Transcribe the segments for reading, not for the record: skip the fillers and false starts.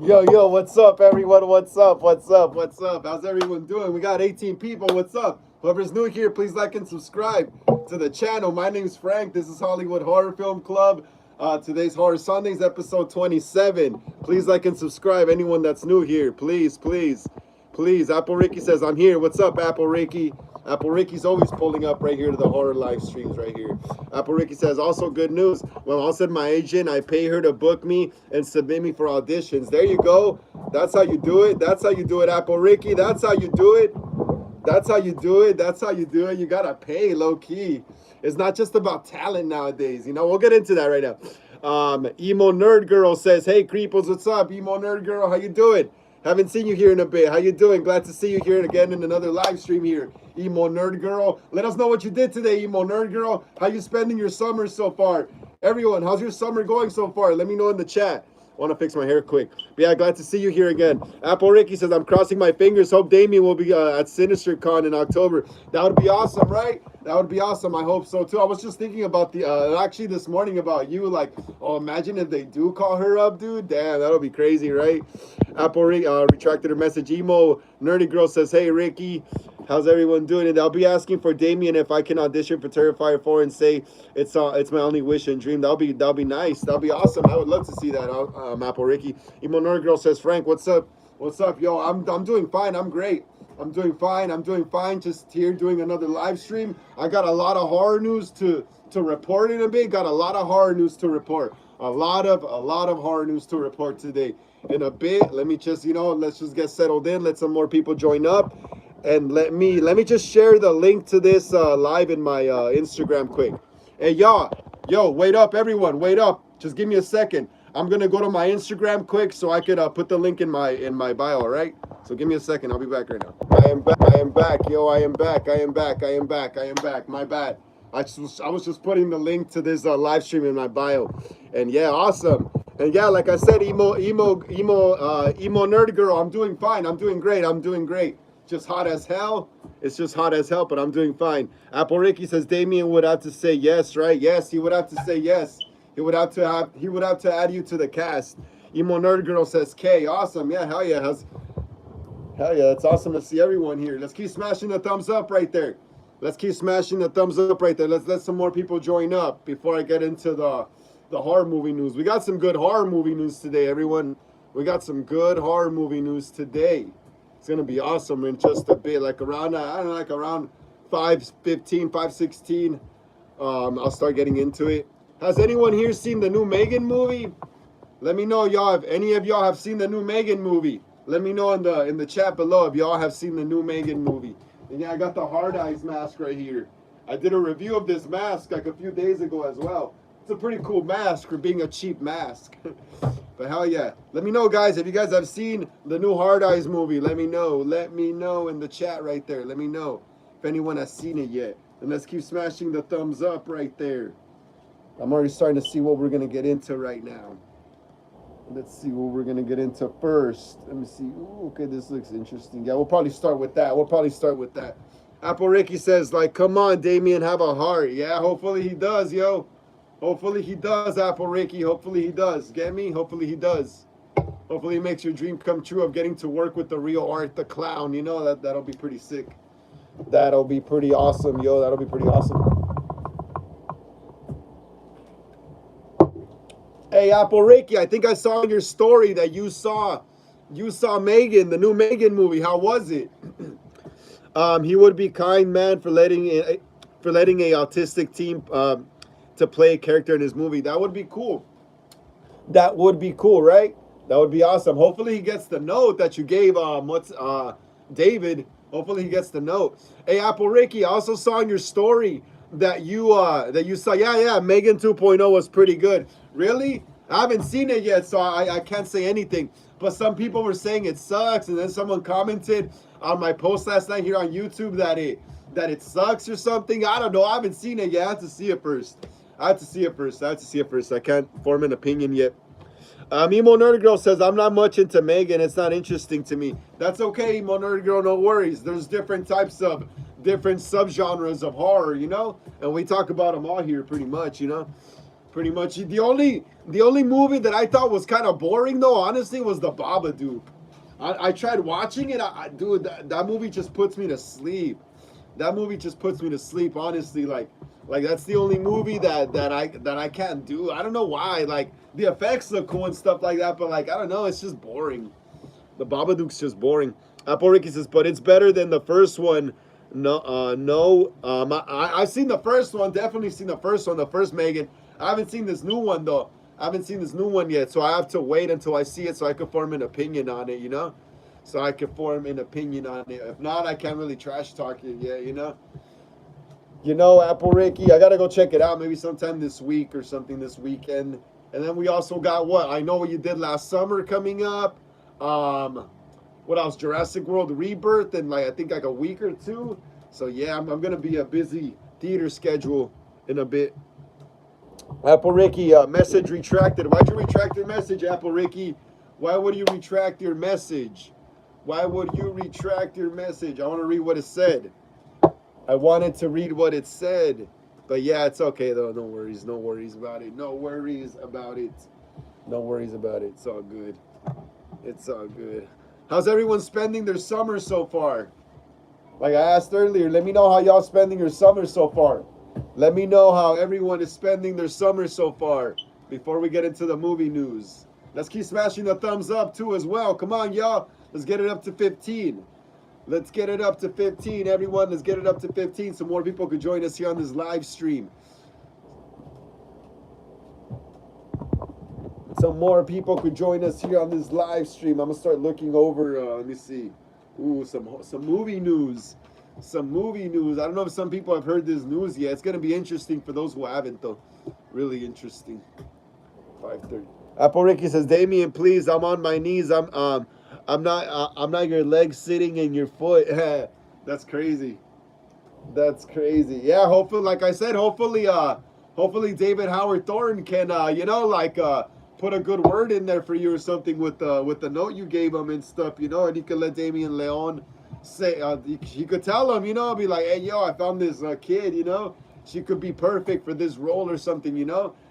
Yo, what's up, everyone? What's up? What's up? What's up? How's everyone doing? We got 18 people. What's up? Whoever's new here, please like and subscribe to the channel. My name's Frank. This is Hollywood Horror Film Club. Today's Horror Sundays, episode 27. Please like and subscribe. Anyone that's new here, please, please, please. Apple Ricky says, I'm here. What's up, Apple Ricky? Apple Ricky's always pulling up right here to the horror live streams right here. Apple Ricky says, also good news. Well, I'll send my agent. I pay her to book me and submit me for auditions. There you go. That's how you do it. That's how you do it, Apple Ricky. That's how you do it. That's how you do it. That's how you do it. You got to pay low key. It's not just about talent nowadays. You know, we'll get into that right now. Emo Nerd Girl says, hey, Creeples, what's up? Emo Nerd Girl, how you doing? Haven't seen you here in a bit. How you doing? Glad to see you here again in another live stream here. Emo Nerd Girl. Let us know what you did today, Emo Nerd Girl. How you spending your summer so far? Everyone, how's your summer going so far? Let me know in the chat. I want to fix my hair quick. But yeah, glad to see you here again. Apple Ricky says, I'm crossing my fingers. Hope Damien will be at Sinister Con in October. That would be awesome, right? That would be awesome. I hope so, too. I was just thinking about actually this morning about you. Like, oh, imagine if they do call her up, dude. Damn, that'll be crazy, right? Apple retracted her message. Emo Nerdy Girl says, hey, Ricky. How's everyone doing? And I'll be asking for Damien if I can audition for Terrifier 4 and say it's my only wish and dream. That'll be nice. That'll be awesome. I would love to see that. Apple Ricky. Emo Nerd Girl says, Frank, what's up? What's up, yo? I'm doing fine. I'm great. I'm doing fine. I'm doing fine. Just here doing another live stream. I got a lot of horror news to report in a bit. Got a lot of horror news to report. A lot of horror news to report today. In a bit, let me just, let's just get settled in. Let some more people join up. And let me just share the link to this live in my Instagram quick. Hey, yo, wait up, everyone, wait up. Just give me a second. I'm gonna go to my Instagram quick so I could put the link in my bio. All right. So give me a second. I'll be back right now. I am back. I am back. Yo, I am back. I am back. I am back. I am back. My bad. I was just putting the link to this live stream in my bio. And yeah, awesome. And yeah, like I said, emo nerd girl. I'm doing fine. I'm doing great. I'm doing great. Just hot as hell. It's just hot as hell, but I'm doing fine. Apple Ricky says Damien would have to say yes, right? Yes, he would have to say yes. He would have to add you to the cast. Emo Nerd Girl says K. Awesome. Yeah, hell yeah. Hell yeah, it's awesome to see everyone here. Let's keep smashing the thumbs up right there. Let's keep smashing the thumbs up right there. Let's let some more people join up before I get into the horror movie news. We got some good horror movie news today, everyone. We got some good horror movie news today. It's going to be awesome in just a bit, like around, I don't know, like around 5:15, 5:16, I'll start getting into it. Has anyone here seen the new Megan movie? Let me know, y'all, if any of y'all have seen the new Megan movie. Let me know in the chat below if y'all have seen the new Megan movie. And yeah, I got the Hard Eyes mask right here. I did a review of this mask like a few days ago as well. It's a pretty cool mask for being a cheap mask. But hell yeah. Let me know, guys, if you guys have seen the new Hard Eyes movie. Let me know. Let me know in the chat right there. Let me know if anyone has seen it yet. And let's keep smashing the thumbs up right there. I'm already starting to see what we're going to get into right now. Let's see what we're going to get into first. Let me see. Ooh, okay, this looks interesting. Yeah, we'll probably start with that. Apple Ricky says, like, come on, Damien, have a heart. Yeah, hopefully he does, yo. Hopefully he does, Apple Ricky. Hopefully he does. Get me? Hopefully he does. Hopefully he makes your dream come true of getting to work with the real Art the Clown. You know, that'll be pretty sick. That'll be pretty awesome, yo. That'll be pretty awesome. Hey, Apple Ricky, I think I saw in your story that you saw Megan, the new Megan movie. How was it? He would be kind, man, for letting a autistic teen to play a character in his movie. That would be cool. That would be cool, right? That would be awesome. Hopefully he gets the note that you gave David. Hopefully he gets the note. Hey, Apple Ricky, I also saw in your story that you saw, yeah, Megan 2.0 was pretty good. Really? I haven't seen it yet, so I can't say anything. But some people were saying it sucks, and then someone commented on my post last night here on YouTube that it sucks or something. I don't know. I haven't seen it yet. I have to see it first. I can't form an opinion yet. Emo Nerd Girl says, I'm not much into Megan. It's not interesting to me. That's okay, Emo Nerd Girl. No worries. There's different subgenres of horror, you know? And we talk about them all here pretty much, you know? Pretty much. The only movie that I thought was kind of boring though, honestly, was the Babadook. I tried watching it. Dude, that movie just puts me to sleep. That movie just puts me to sleep. Honestly, like that's the only movie that I can't do. I don't know why. Like the effects look cool and stuff like that, but like I don't know, it's just boring. The Babadook's just boring. Apple Ricky says, but it's better than the first one. No, no. I've seen the first one. Definitely seen the first one. The first Megan. I haven't seen this new one though. I haven't seen this new one yet, so I have to wait until I see it so I can form an opinion on it. You know, so I can form an opinion on it. If not, I can't really trash talk it yet. You know. Apple Ricky, I gotta go check it out. Maybe sometime this week or something this weekend. And then we also got what I Know What You Did Last Summer coming up. What else? Jurassic World Rebirth in I think like a week or two. So yeah, I'm gonna be a busy theater schedule in a bit. Apple Ricky, message retracted. Why'd you retract your message, Apple Ricky? Why would you retract your message? Why would you retract your message? I want to read what it said. I wanted to read what it said. But yeah, it's okay though. No worries. No worries about it. No worries about it. No worries about it. It's all good. It's all good. How's everyone spending their summer so far? Like I asked earlier, let me know how y'all spending your summer so far. Let me know how everyone is spending their summer so far before we get into the movie news. Let's keep smashing the thumbs up too as well. Come on, y'all. Let's get it up to 15. Let's get it up to 15, everyone. Let's get it up to 15 so more people could join us here on this live stream. So more people could join us here on this live stream. I'm gonna start looking over. Let me see. Ooh, some movie news. Some movie news. I don't know if some people have heard this news yet. It's gonna be interesting for those who haven't, though. Really interesting. 5:30. Apple Ricky says, Damien, please. I'm on my knees. I'm not your leg sitting in your foot. That's crazy. That's crazy. Yeah. Hopefully, like I said, hopefully David Howard Thornton can, put a good word in there for you or something with the note you gave him and stuff, and he could let Damien Leon say, he could tell him, be like, hey, yo, I found this kid, she could be perfect for this role or something,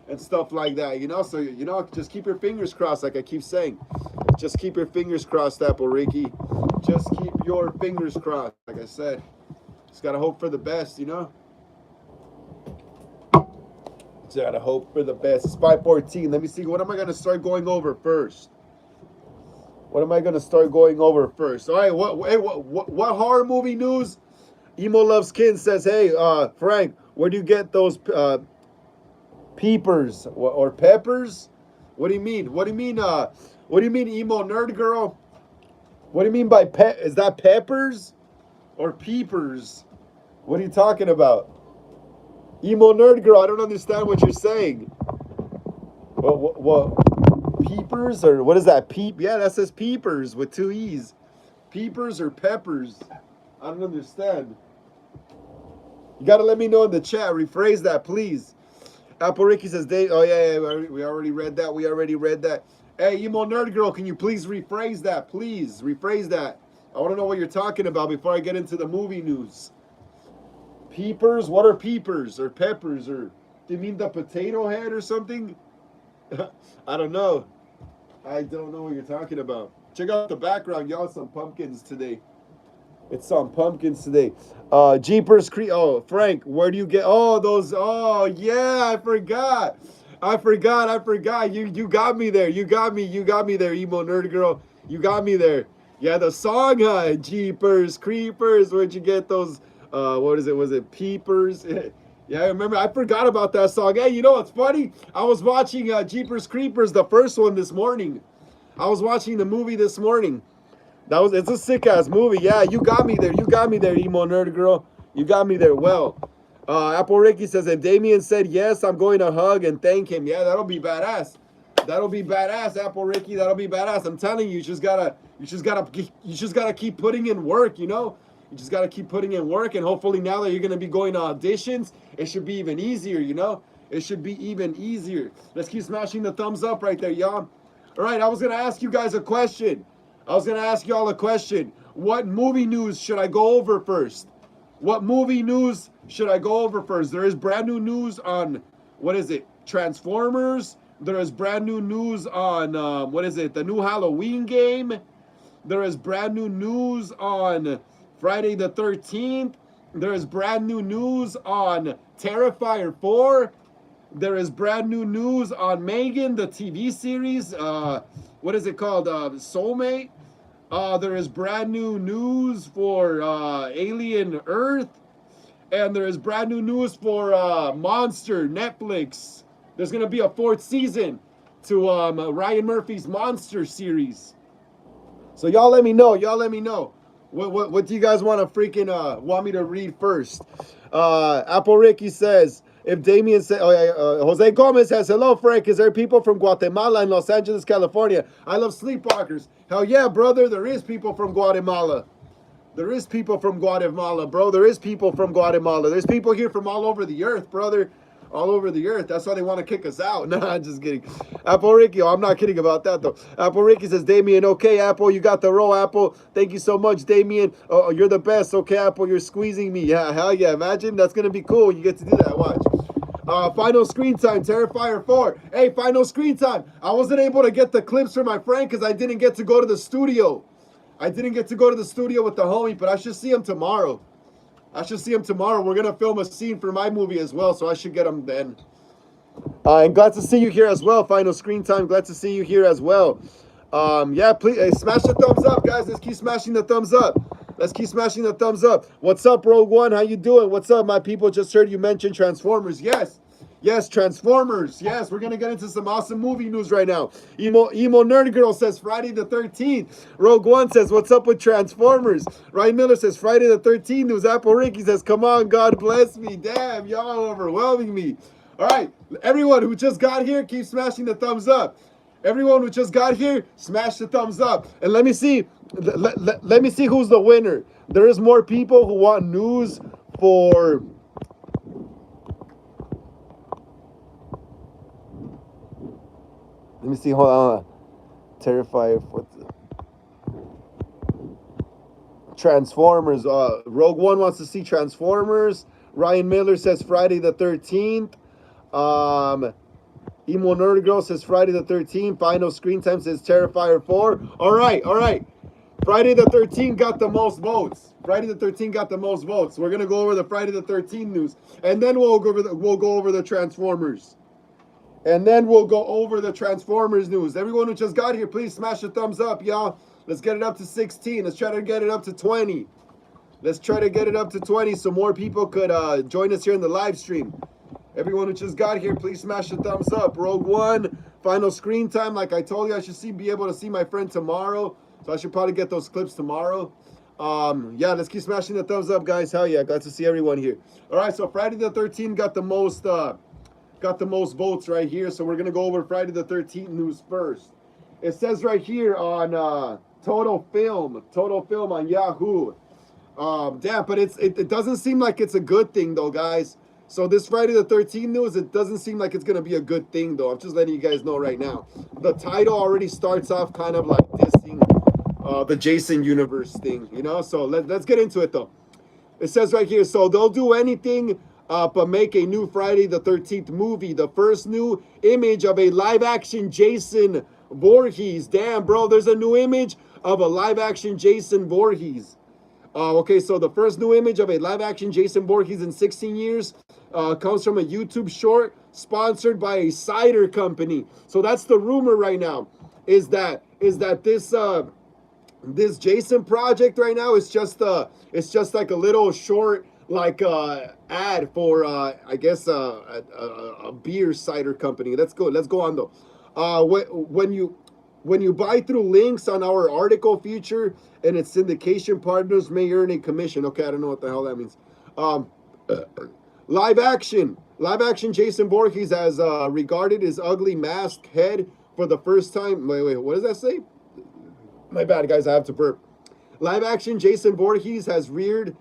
and stuff like that, so, just keep your fingers crossed, like I keep saying. Just keep your fingers crossed, Apple Ricky. Just keep your fingers crossed, like I said. Just gotta hope for the best, Just gotta hope for the best. It's 5:14. Let me see. What am I gonna start going over first? What am I gonna start going over first? All right. What horror movie news? Emo Loves Kin says, hey, Frank, where do you get those peepers or peppers? What do you mean? What do you mean? What do you mean, emo nerd girl? What do you mean by is that peppers or peepers? What are you talking about? Emo nerd girl, I don't understand what you're saying. What peepers or what is that? Peep? Yeah, that says peepers with 2 E's. Peepers or peppers? I don't understand. You gotta let me know in the chat. Rephrase that, please. Apple Ricky says, oh yeah, we already read that. We already read that. Hey, emo nerd girl, can you please rephrase that? Please rephrase that. I want to know what you're talking about before I get into the movie news. Peepers? What are peepers or peppers? Or do you mean the potato head or something? I don't know. I don't know what you're talking about. Check out the background. Y'all, some pumpkins today. It's some pumpkins today. Jeepers Creek. Oh, Frank, where do you get? Oh, those. Oh, yeah, I forgot. You got me there. You got me there, emo nerd girl. You got me there. Yeah, the song, Jeepers Creepers. Where'd you get those? What is it? Was it Peepers? Yeah, I remember. I forgot about that song. Hey, you know what's funny? I was watching Jeepers Creepers, the first one, this morning. I was watching the movie this morning. It's a sick ass movie. Yeah, you got me there. You got me there, emo nerd girl. You got me there. Well, Apple Ricky says, if Damien said yes, I'm going to hug and thank him. Yeah, that'll be badass. That'll be badass, Apple Ricky. That'll be badass. I'm telling you, you just gotta keep putting in work. You just gotta keep putting in work, and hopefully now that you're gonna be going to auditions, it should be even easier. It should be even easier. Let's keep smashing the thumbs up right there, y'all. All right, I was gonna ask you guys a question. I was gonna ask y'all a question. What movie news should I go over first? What movie news should I go over first? There is brand new news on, what is it? Transformers. There is brand new news on, what is it, the new Halloween game. There is brand new news on Friday the 13th. There is brand new news on Terrifier 4. There is brand new news on Megan, the TV series. What is it called? Soulmate. There is brand new news for Alien Earth. And there is brand new news for Monster, Netflix. There's going to be a 4th season to Ryan Murphy's Monster series. So y'all let me know. Y'all let me know. What do you guys want to freaking want me to read first? Apple Ricky says, if Damien said, Jose Gomez says, hello, Frank. Is there people from Guatemala and Los Angeles, California? I love sleepwalkers. Hell yeah, brother. There is people from Guatemala. There is people from Guatemala, bro. There is people from Guatemala. There's people here from all over the earth, brother. All over the earth. That's why they want to kick us out. Nah, I'm just kidding. Apple Ricky, I'm not kidding about that, though. Apple Ricky says, Damien, okay, Apple, you got the roll, Apple. Thank you so much, Damien. Oh, you're the best. Okay, Apple, you're squeezing me. Yeah, hell yeah. Imagine. That's going to be cool. You get to do that. Watch. Final screen time, Terrifier 4. Hey, final screen time. I wasn't able to get the clips for my friend because I didn't get to go to the studio. I didn't get to go to the studio with the homie, but I should see him tomorrow. We're going to film a scene for my movie as well, so I should get him then. And glad to see you here as well. Final screen time. Glad to see you here as well. Yeah, please smash the thumbs up, guys. Let's keep smashing the thumbs up. What's up, Rogue One? How you doing? What's up, my people? Just heard you mention Transformers. Yes, Transformers. Yes, we're going to get into some awesome movie news right now. Emo Nerd Girl says Friday the 13th. Rogue One says, what's up with Transformers? Ryan Miller says Friday the 13th news. Apple Ricky says, come on, God bless me. Damn, y'all are overwhelming me. All right, everyone who just got here, keep smashing the thumbs up. Everyone who just got here, smash the thumbs up. And let me see, let me see who's the winner. There is more people who want news for... Let me see, hold on. Terrifier for Transformers. Rogue One wants to see Transformers. Ryan Miller says Friday the 13th. Emo Nerd Girl says Friday the 13th. Final screen time says Terrifier 4. All right. Friday the 13th got the most votes. We're gonna go over the Friday the 13th news, and then we'll go over the Transformers. News. Everyone who just got here, please smash the thumbs up, y'all. Let's get it up to 16. Let's try to get it up to 20. So more people could join us here in the live stream. Everyone who just got here, please smash the thumbs up. Rogue One, final screen time. Like I told you, I should be able to see my friend tomorrow. So I should probably get those clips tomorrow. Yeah, let's keep smashing the thumbs up, guys. Hell yeah, glad to see everyone here. All right, so Friday the 13th got the most votes right here. So we're gonna go over Friday the 13th news first. It says right here on Total Film on Yahoo. Damn, but it doesn't seem like it's a good thing though, guys. So this Friday the 13th news, it doesn't seem like it's gonna be a good thing though. I'm just letting you guys know right now. The title already starts off kind of like dissing the Jason universe thing, you know. So let's get into it though. It says right here, so they'll do anything but make a new Friday the 13th movie. The first new image of a live-action Jason Voorhees. Damn, bro, there's a new image of a live-action Jason Voorhees. Okay, so the first new image of a live-action Jason Voorhees in 16 years comes from a YouTube short sponsored by a cider company. So that's the rumor right now, is that this Jason project right now is just like a little short ad for I guess a beer cider company. Let's go on though. When you buy through links on our article feature and its syndication partners may earn a commission. Okay, I don't know what the hell that means. Live action Jason Voorhees has regarded his ugly masked head for the first time. Wait, what does that say? My bad, guys, I have to burp. Live action Jason Voorhees has re-reared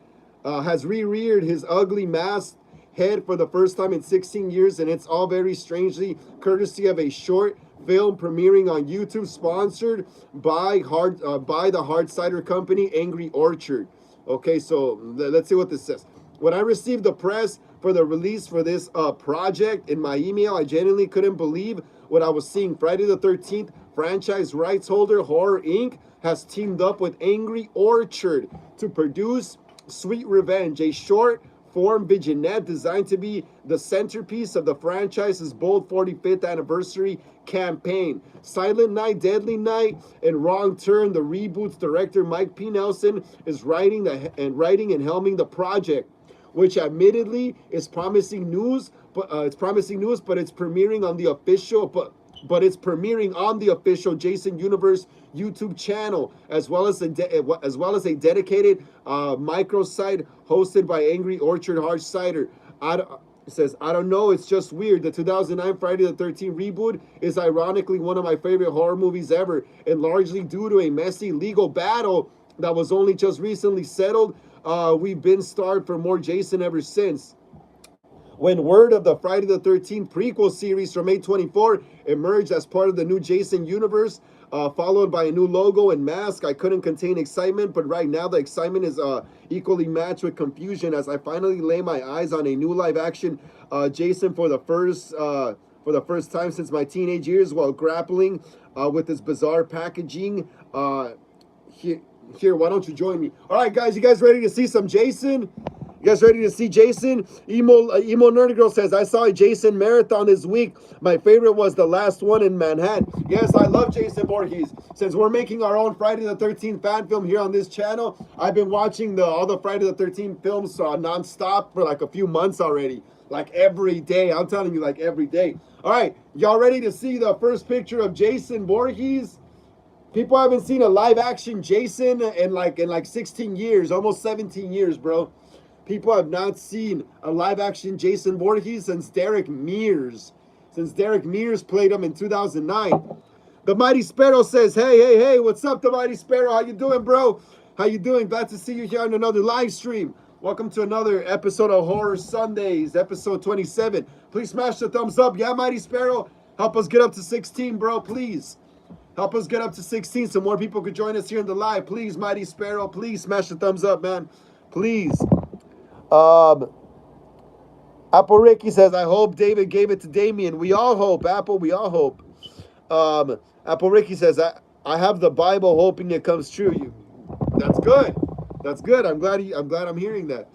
his ugly masked head for the first time in 16 years, and it's all very strangely courtesy of a short film premiering on YouTube, sponsored by the hard cider company Angry Orchard. Okay, so let's see what this says. When I received the press for the release for this project in my email, I genuinely couldn't believe what I was seeing. Friday the 13th franchise rights holder Horror Inc. has teamed up with Angry Orchard to produce Sweet Revenge, a short form vignette designed to be the centerpiece of the franchise's bold 45th anniversary campaign. Silent Night, Deadly Night, and Wrong Turn, the reboot's director Mike P. Nelson is writing and helming the project, which admittedly is promising news, but it's premiering on the official Jason Universe YouTube channel, as well as a dedicated microsite hosted by Angry Orchard Hard Cider. It says, I don't know, it's just weird. The 2009 Friday the 13th reboot is ironically one of my favorite horror movies ever, and largely due to a messy legal battle that was only just recently settled. We've been starved for more Jason ever since. When word of the Friday the 13th prequel series from A24 emerged as part of the new Jason universe, followed by a new logo and mask, I couldn't contain excitement, but right now the excitement is equally matched with confusion as I finally lay my eyes on a new live-action Jason for the first time since my teenage years, while grappling with this bizarre packaging. Here, why don't you join me? All right, guys, you guys ready to see some Jason? You guys ready to see Jason? Emo Nerdy Girl says, I saw a Jason marathon this week. My favorite was the last one in Manhattan. Yes, I love Jason Voorhees. Since we're making our own Friday the 13th fan film here on this channel, I've been watching all the Friday the 13th films non-stop for like a few months already. Like every day. I'm telling you, like every day. All right, y'all ready to see the first picture of Jason Voorhees? People haven't seen a live action Jason in like 16 years, almost 17 years, bro. People have not seen a live-action Jason Voorhees since Derek Mears. Since Derek Mears played him in 2009. The Mighty Sparrow says, hey, what's up, The Mighty Sparrow? How you doing, bro? How you doing? Glad to see you here on another live stream. Welcome to another episode of Horror Sundays, episode 27. Please smash the thumbs up. Yeah, Mighty Sparrow? Help us get up to 16, bro, please. Help us get up to 16 so more people could join us here in the live. Please, Mighty Sparrow, please smash the thumbs up, man. Please. Apple Ricky says, I hope David gave it to Damien. We all hope, Apple, we all hope. Apple Ricky says, I have the Bible hoping it comes true. That's good. That's good. I'm glad I'm hearing that.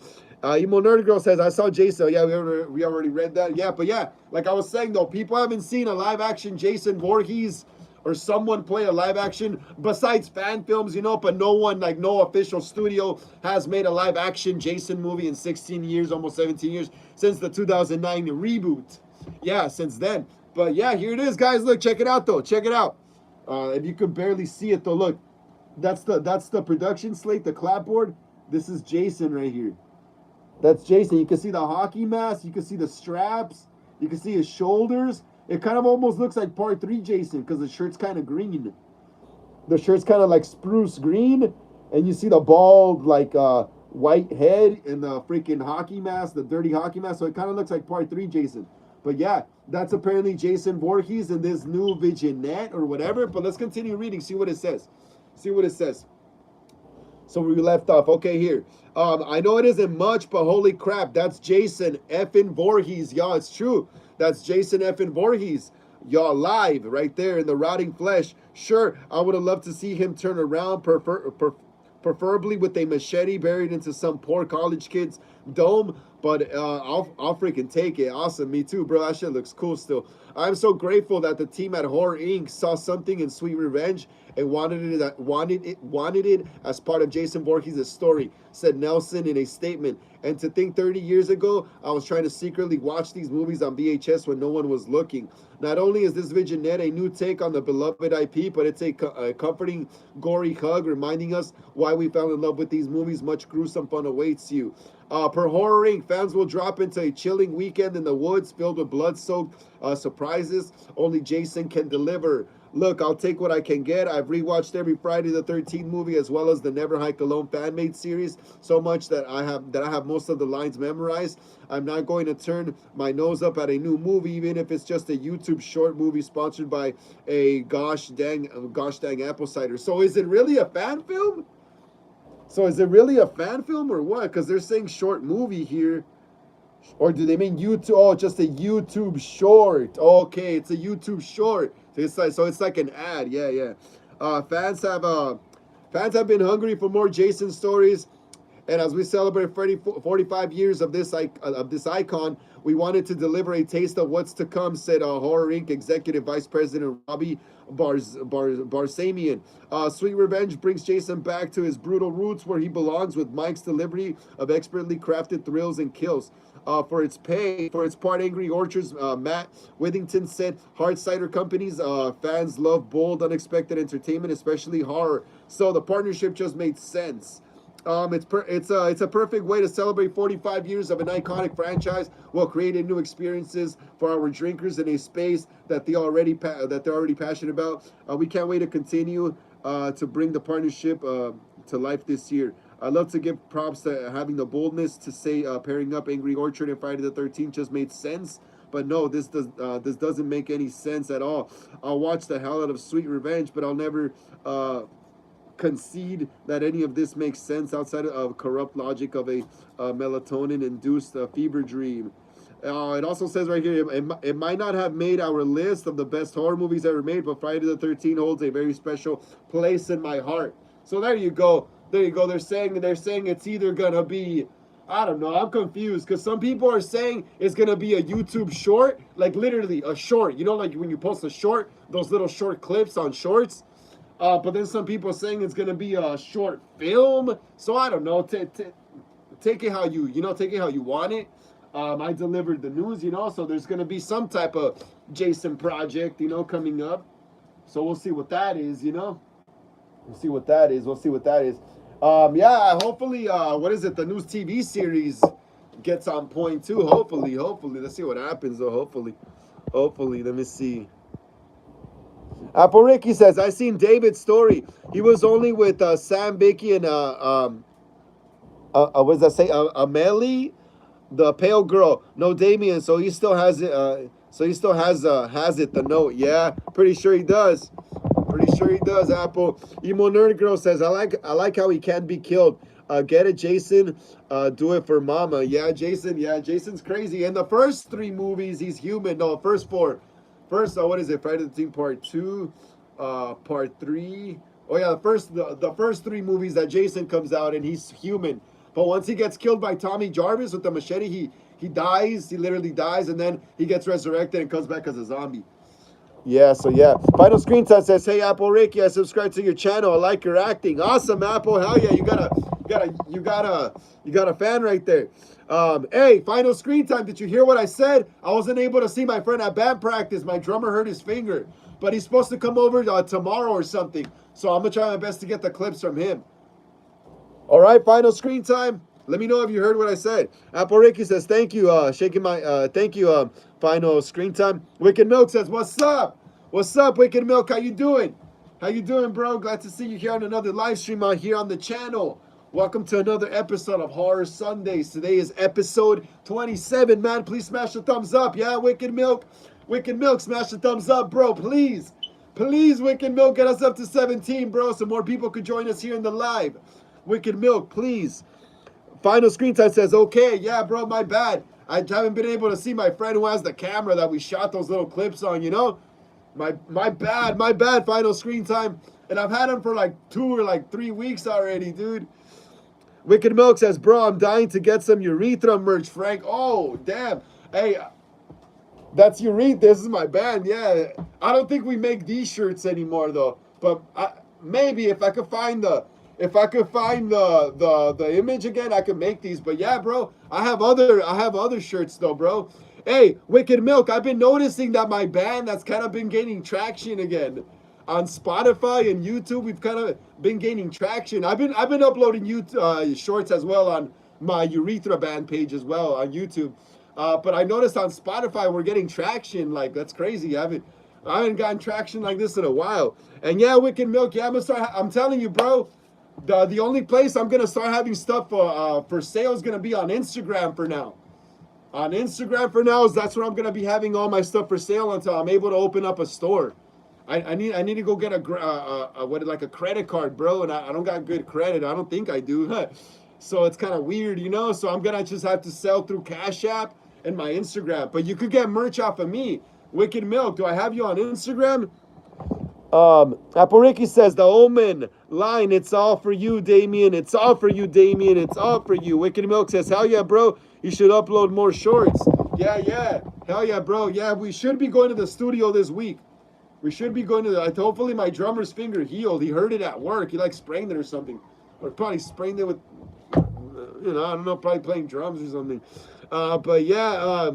Emo Nerdy Girl says, I saw Jason. Yeah, we already read that. Yeah, but yeah, like I was saying though, people haven't seen a live action Jason Voorhees or someone play a live action besides fan films, you know, but no one, like no official studio has made a live action Jason movie in 16 years, almost 17 years, since the 2009 reboot. Yeah, since then. But yeah, here it is, guys. Look, check it out though. Check it out. If you could barely see it though, look, that's the production slate, the clapboard. This is Jason right here. That's Jason. You can see the hockey mask. You can see the straps. You can see his shoulders. It kind of almost looks like part 3 Jason because the shirt's kind of green. The shirt's kind of like spruce green. And you see the bald, like, white head and the freaking hockey mask, the dirty hockey mask. So it kind of looks like part 3 Jason. But yeah, that's apparently Jason Voorhees in this new vignette or whatever. But let's continue reading, see what it says. See what it says. So we left off. Okay, here. I know it isn't much, but holy crap, that's Jason effing Voorhees. Y'all, it's true. That's Jason effing Voorhees. Y'all live right there in the rotting flesh. Sure, I would have loved to see him turn around, preferably with a machete buried into some poor college kid's dome. But I'll freaking take it. Awesome, me too, bro. That shit looks cool still. I'm so grateful that the team at Horror Inc. saw something in Sweet Revenge and wanted it as part of Jason Voorhees' story, said Nelson in a statement. And to think 30 years ago, I was trying to secretly watch these movies on VHS when no one was looking. Not only is this vignette a new take on the beloved IP, but it's a comforting, gory hug reminding us why we fell in love with these movies. Much gruesome fun awaits you. Per Horror Inc., fans will drop into a chilling weekend in the woods filled with blood-soaked surprises only Jason can deliver. Look, I'll take what I can get. I've rewatched every Friday the 13th movie as well as the Never Hike Alone fan-made series so much that I have most of the lines memorized. I'm not going to turn my nose up at a new movie, even if it's just a YouTube short movie sponsored by a gosh dang apple cider. So is it really a fan film? So is it really a fan film or what? Because they're saying short movie here. Or do they mean YouTube? Oh, just a YouTube short. Okay, it's a YouTube short. So it's like an ad. Yeah, yeah. Uh, fans have uh, fans have been hungry for more Jason stories, and as we celebrate 45 years of this icon, we wanted to deliver a taste of what's to come, said Horror Inc. Executive Vice President Robbie Barsamian. Sweet Revenge brings Jason back to his brutal roots where he belongs with Mike's delivery of expertly crafted thrills and kills. For its part, Angry Orchards, Matt Withington said, hard cider companies, fans love bold, unexpected entertainment, especially horror. So the partnership just made sense. It's a perfect way to celebrate 45 years of an iconic franchise while creating new experiences for our drinkers in a space that they're already passionate about. We can't wait to continue to bring the partnership to life this year. I'd love to give props to having the boldness to say pairing up Angry Orchard and Friday the 13th just made sense. But no, this doesn't make any sense at all. I'll watch the hell out of Sweet Revenge, but I'll never concede that any of this makes sense outside of corrupt logic of a melatonin-induced fever dream. It also says right here, it might not have made our list of the best horror movies ever made, but Friday the 13th holds a very special place in my heart. So there you go. There you go. They're saying it's either gonna be, I don't know. I'm confused because some people are saying it's gonna be a YouTube short, like literally a short. You know, like when you post a short, those little short clips on shorts. But then some people are saying it's gonna be a short film. So I don't know. Take it how take it how you want it. I delivered the news, so there's gonna be some type of Jason project, coming up. So we'll see what that is, We'll see what that is. Yeah, hopefully, what is it? The new TV series gets on point too. Hopefully. Let's see what happens though. Hopefully. Let me see. Apple Ricky says, I seen David's story. He was only with Sam Bickey and what does that say? Amelie, the pale girl. No, Damien. So he still has it. Has it. The note. Yeah, pretty sure he does. Apple. Emo Nerd Girl says, I like how he can be killed. Get it, Jason. Do it for mama. Yeah, Jason. Yeah, Jason's crazy. In the first 3 movies, he's human. No, first 4. First, what is it? Friday the 13th Part 2, Part 3. Oh yeah, the first 3 movies that Jason comes out and he's human. But once he gets killed by Tommy Jarvis with the machete, he dies. He literally dies, and then he gets resurrected and comes back as a zombie. Yeah, so yeah. Final Screen Time says, hey Apple Ricky, I subscribe to your channel. I like your acting. Awesome, Apple. Hell yeah, you got a fan right there. Hey, Final Screen Time. Did you hear what I said? I wasn't able to see my friend at band practice. My drummer hurt his finger, but he's supposed to come over tomorrow or something. So I'm gonna try my best to get the clips from him. All right, Final Screen Time. Let me know if you heard what I said. Apple Ricky says, thank you, thank you, Final Screen Time. Wicked Milk says, what's up? What's up, Wicked Milk? How you doing? Bro? Glad to see you here on another live stream out here on the channel. Welcome to another episode of Horror Sundays. Today is episode 27, man. Please smash the thumbs up. Yeah, Wicked Milk, smash the thumbs up, bro, please. Please, Wicked Milk, get us up to 17, bro, so more people could join us here in the live. Wicked Milk, please. Final Screen Time says, okay, yeah, bro, my bad. I haven't been able to see my friend who has the camera that we shot those little clips on, My bad, Final Screen Time. And I've had him for like 2 or 3 weeks already, dude. Wicked Milk says, bro, I'm dying to get some Urethra merch, Frank. Oh, damn. Hey, that's Urethra. This is my band, yeah. I don't think we make these shirts anymore, though. But maybe if I could find the image again, I could make these. But yeah, bro, I have other shirts though, bro. Hey, Wicked Milk, I've been noticing that my band that's kind of been gaining traction again on Spotify and YouTube. We've kind of been gaining traction. I've been uploading shorts as well on my Urethra band page as well on YouTube. But I noticed on Spotify we're getting traction. Like, that's crazy. I haven't gotten traction like this in a while. And yeah, Wicked Milk, yeah, I'm telling you, bro. The only place I'm gonna start having stuff for sale is gonna be on Instagram for now. That's where I'm gonna be having all my stuff for sale until I'm able to open up a store. I need to go get like a credit card, bro, and I don't got good credit. I don't think I do. So it's kind of weird, you know. So I'm gonna just have to sell through Cash App and my Instagram. But you could get merch off of me. Wicked Milk. Do I have you on Instagram? Apple Ricky says the Omen line. It's all for you, Damien. It's all for you, Damien. It's all for you. Wicked Milk says, hell yeah, bro. You should upload more shorts. Yeah. Hell yeah, bro. Yeah, we should be going to the studio this week. We should be going to hopefully my drummer's finger healed. He hurt it at work. He like sprained it or something. Or probably sprained it with, I don't know, probably playing drums or something. But yeah,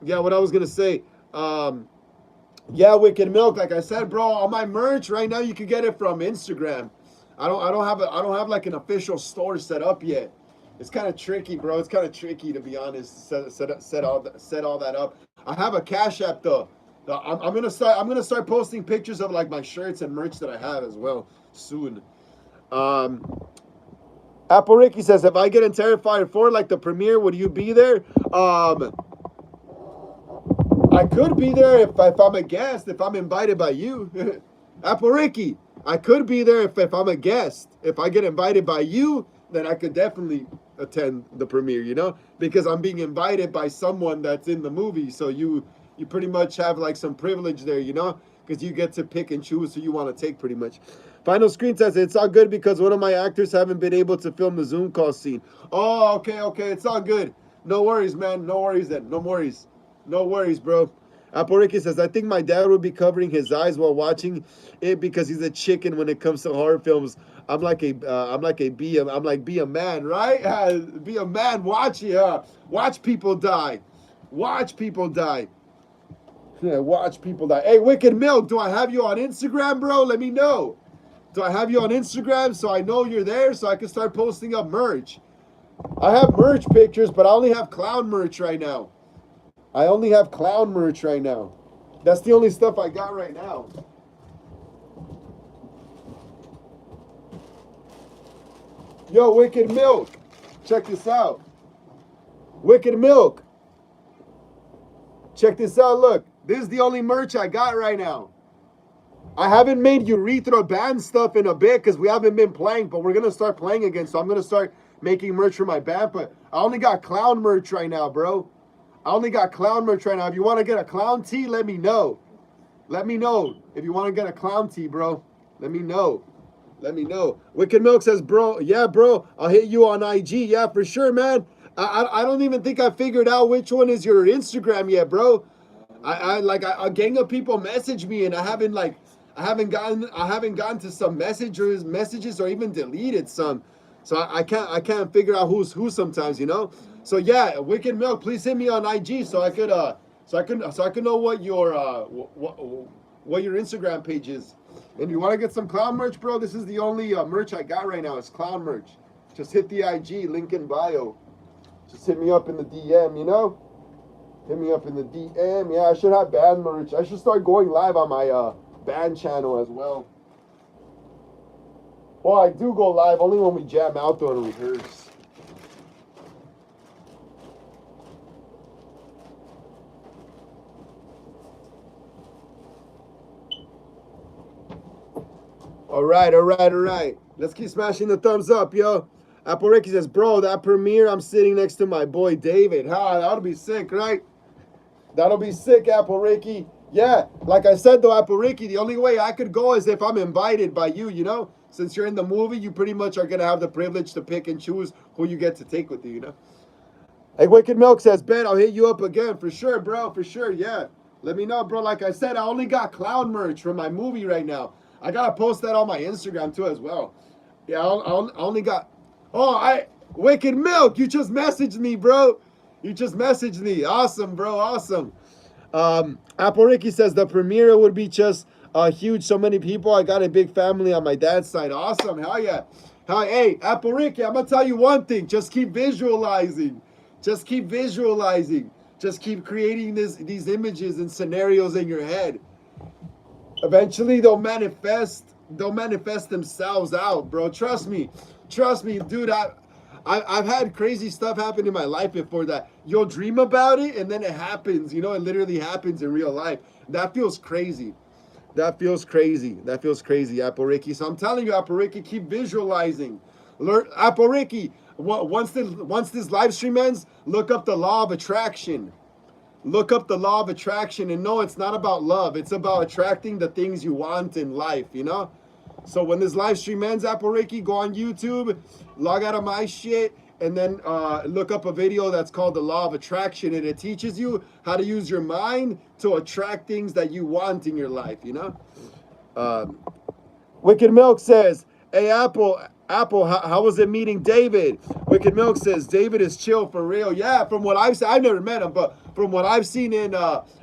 yeah, what I was going to say, yeah, Wicked Milk, like I said, bro, all my merch right now, you can get it from Instagram. I don't have like an official store set up yet. It's kind of tricky, bro. It's kind of tricky, to be honest, set all that up. I have a Cash App though. I'm gonna start posting pictures of like my shirts and merch that I have as well soon. Apple Ricky says, if I get in Terrifier 4 like the premiere, would you be there? I could be there if I'm a guest, if I'm invited by you. Apple Ricky, I could be there if I'm a guest. If I get invited by you, then I could definitely attend the premiere, you know? Because I'm being invited by someone that's in the movie, so you pretty much have like some privilege there, you know? Because you get to pick and choose who you want to take pretty much. Final Screen says, it's all good because one of my actors haven't been able to film the Zoom call scene. Oh, okay. It's all good. No worries, man. No worries then. No worries. No worries, bro. Apple Ricky says, I think my dad would be covering his eyes while watching it because he's a chicken when it comes to horror films. I'm like be a man, right? Be a man. Watch people die. Watch people die. Yeah, watch people die. Hey, Wicked Milk, do I have you on Instagram, bro? Let me know. Do I have you on Instagram so I know you're there so I can start posting up merch? I have merch pictures, but I only have clown merch right now. That's the only stuff I got right now. Yo, Wicked Milk, check this out. Wicked Milk. Check this out, look. This is the only merch I got right now. I haven't made urethra band stuff in a bit because we haven't been playing, but we're going to start playing again. So I'm going to start making merch for my band, but I only got clown merch right now, bro. If you want to get a clown tee, let me know. Let me know. If you want to get a clown tee, bro, let me know. Wicked Milk says, bro, yeah, bro, I'll hit you on IG. Yeah, for sure, man. I don't even think I figured out which one is your Instagram yet, bro. A gang of people message me and I haven't gotten to some messages or even deleted some. So I can't figure out who's who sometimes, you know? So yeah, Wicked Milk, please hit me on IG so I could know what your Instagram page is. And you want to get some clown merch, bro? This is the only merch I got right now. It's clown merch. Just hit the IG, link in bio. Just hit me up in the DM, you know? Hit me up in the DM. Yeah, I should have band merch. I should start going live on my band channel as well. Well, I do go live only when we jam out though and rehearse. All right. Let's keep smashing the thumbs up, yo. Apple Ricky says, bro, that premiere, I'm sitting next to my boy David. That'll be sick, right? That'll be sick, Apple Ricky. Yeah, like I said, though, Apple Ricky, the only way I could go is if I'm invited by you, you know? Since you're in the movie, you pretty much are going to have the privilege to pick and choose who you get to take with you, you know? Hey, Wicked Milk says, Ben, I'll hit you up again. For sure, bro. For sure, yeah. Let me know, bro. Like I said, I only got clown merch from my movie right now. I got to post that on my Instagram, too, as well. Yeah, I only got... Wicked Milk, you just messaged me, bro. You just messaged me. Awesome, bro. Awesome. Apple Ricky says the premiere would be just huge. So many people. I got a big family on my dad's side. Awesome. Hell yeah. Hey, Apple Ricky, I'm going to tell you one thing. Just keep visualizing. Just keep creating these images and scenarios in your head. Eventually, they'll manifest themselves out, bro. Trust me, dude. I've had crazy stuff happen in my life before that you'll dream about it and then it happens. You know, it literally happens in real life. That feels crazy. That feels crazy. That feels crazy, Apple Ricky. So I'm telling you, Apple Ricky, keep visualizing. Learn, Apple Ricky. Once this live stream ends, look up the law of attraction. Look up the law of attraction, and no, it's not about love. It's about attracting the things you want in life. You know. So when this live stream ends, Apple Ricky, go on YouTube, log out of my shit, and then look up a video that's called The Law of Attraction, and it teaches you how to use your mind to attract things that you want in your life, you know? Wicked Milk says, hey, Apple, how was it meeting David? Wicked Milk says, David is chill for real. Yeah, from what I've seen, I've never met him, but from what I've seen in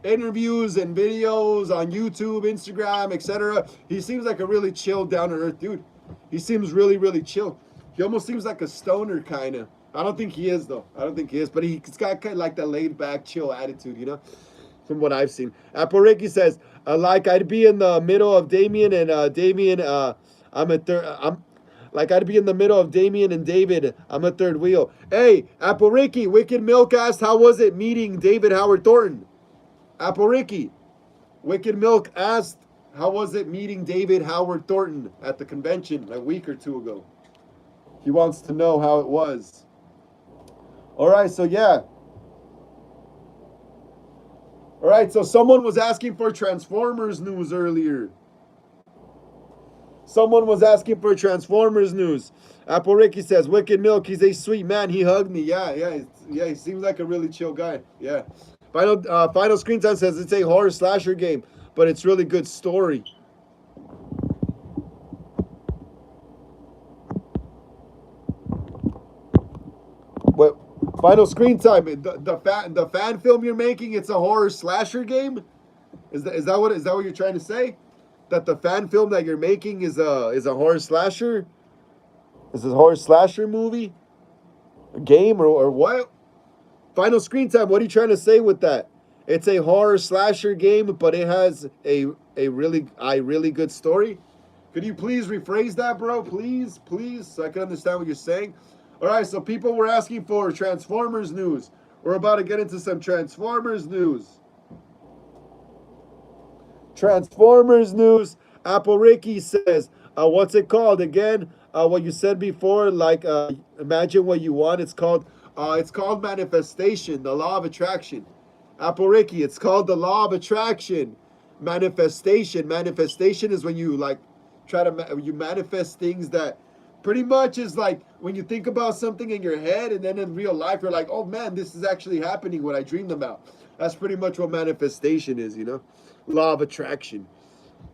interviews and videos on YouTube, Instagram, etc., he seems like a really chill, down-to-earth dude. He seems really, really chill. He almost seems like a stoner, kind of. I don't think he is, though. I don't think he is, but he's got kind of like that laid-back, chill attitude, you know? From what I've seen. Apple Ricky says, like I'd be in the middle of Damien and Damien, I'm like I'd be in the middle of Damien and David. I'm a third wheel. Hey, Apple Ricky, Wicked Milk asked, how was it meeting David Howard Thornton? Apple Ricky, Wicked Milk asked, how was it meeting David Howard Thornton at the convention a week or two ago? He wants to know how it was. All right, so yeah. All right, so someone was asking for Transformers news earlier. Someone was asking for Transformers news. Apple Ricky says, Wicked Milk, he's a sweet man. He hugged me. Yeah, he seems like a really chill guy. Yeah. Final Screen Time says it's a horror slasher game, but it's really good story. What? Final Screen Time. The fan film you're making, it's a horror slasher game? Is that what you're trying to say? That the fan film that you're making is a horror slasher? Is it a horror slasher movie? A game or what? Final Screen Time, what are you trying to say with that? It's a horror slasher game, but it has a really good story. Could you please rephrase that, bro? Please, so I can understand what you're saying. All right, so people were asking for Transformers news. We're about to get into some Transformers news. Transformers news. Apple Ricky says, what's it called again? What you said before, like imagine what you want. It's called manifestation, the law of attraction. Apple Ricky, it's called the law of attraction. Manifestation. Manifestation is when you like you manifest things that pretty much is like when you think about something in your head and then in real life you're like, oh man, this is actually happening what I dreamed about. That's pretty much what manifestation is, you know? Law of attraction.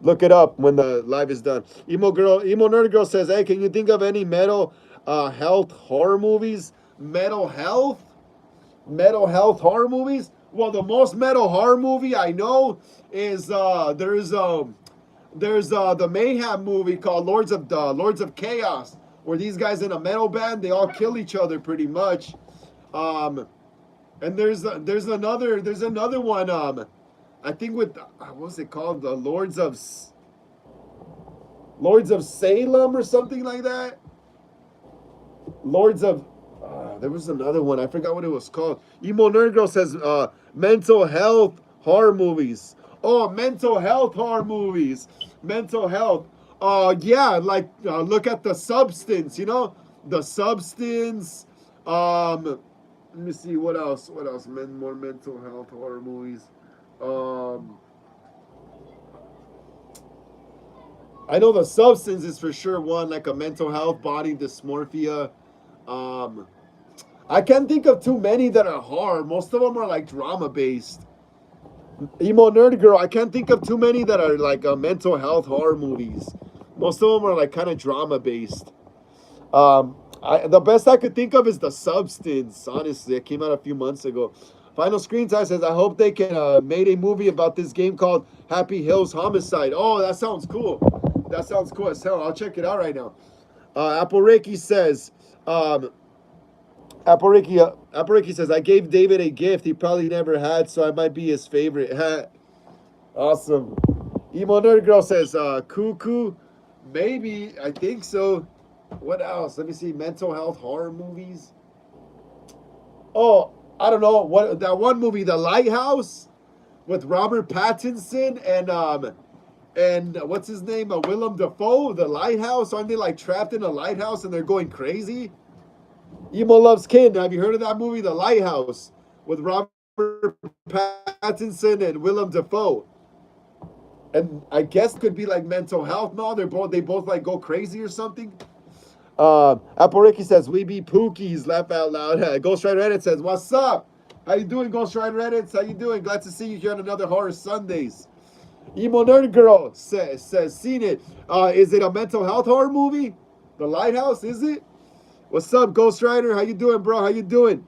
Look it up when the live is done. Emo Nerd Girl says, hey, can you think of any mental health horror movies? Mental health horror movies? Well, the most metal horror movie I know is there's the Mayhem movie called Lords of Chaos, where these guys in a metal band, they all kill each other pretty much. And there's another one, I think with what's it called? The Lords of Salem or something like that. There was another one. I forgot what it was called. Emo Nerd Girl says mental health horror movies. Oh, mental health horror movies. Mental health. Yeah, like look at The Substance, you know? The Substance. Let me see what else. More mental health horror movies. I know The Substance is for sure one, like a mental health, body dysmorphia. I can't think of too many that are horror. Most of them are like drama based. Emo Nerd Girl, I can't think of too many that are like mental health horror movies. Most of them are like kind of drama based. The best I could think of is The Substance. Honestly, it came out a few months ago. Final Screen Time says, I hope they can made a movie about this game called Happy Hills Homicide. Oh, that sounds cool. That sounds cool as hell. I'll check it out right now. Apple Ricky says, Apple Ricky says, I gave David a gift he probably never had, so I might be his favorite. Awesome. Emo Nerd Girl says, Cuckoo. Maybe. I think so. What else? Let me see. Mental health horror movies. Oh, I don't know. What that one movie, The Lighthouse, with Robert Pattinson and what's his name? Willem Dafoe, The Lighthouse. Aren't they like trapped in a lighthouse and they're going crazy? Emo Loves Kin. Have you heard of that movie, The Lighthouse, with Robert Pattinson and Willem Dafoe? And I guess it could be like mental health. No, they both like go crazy or something. Apple Ricky says, we be Pookies, laugh out loud. Ghost Rider Edit says, what's up? How you doing, Ghost Rider Edits? How you doing? Glad to see you here on another Horror Sundays. Emo Nerd Girl says seen it. Is it a mental health horror movie? The Lighthouse, is it? What's up, Ghost Rider? How you doing, bro? How you doing?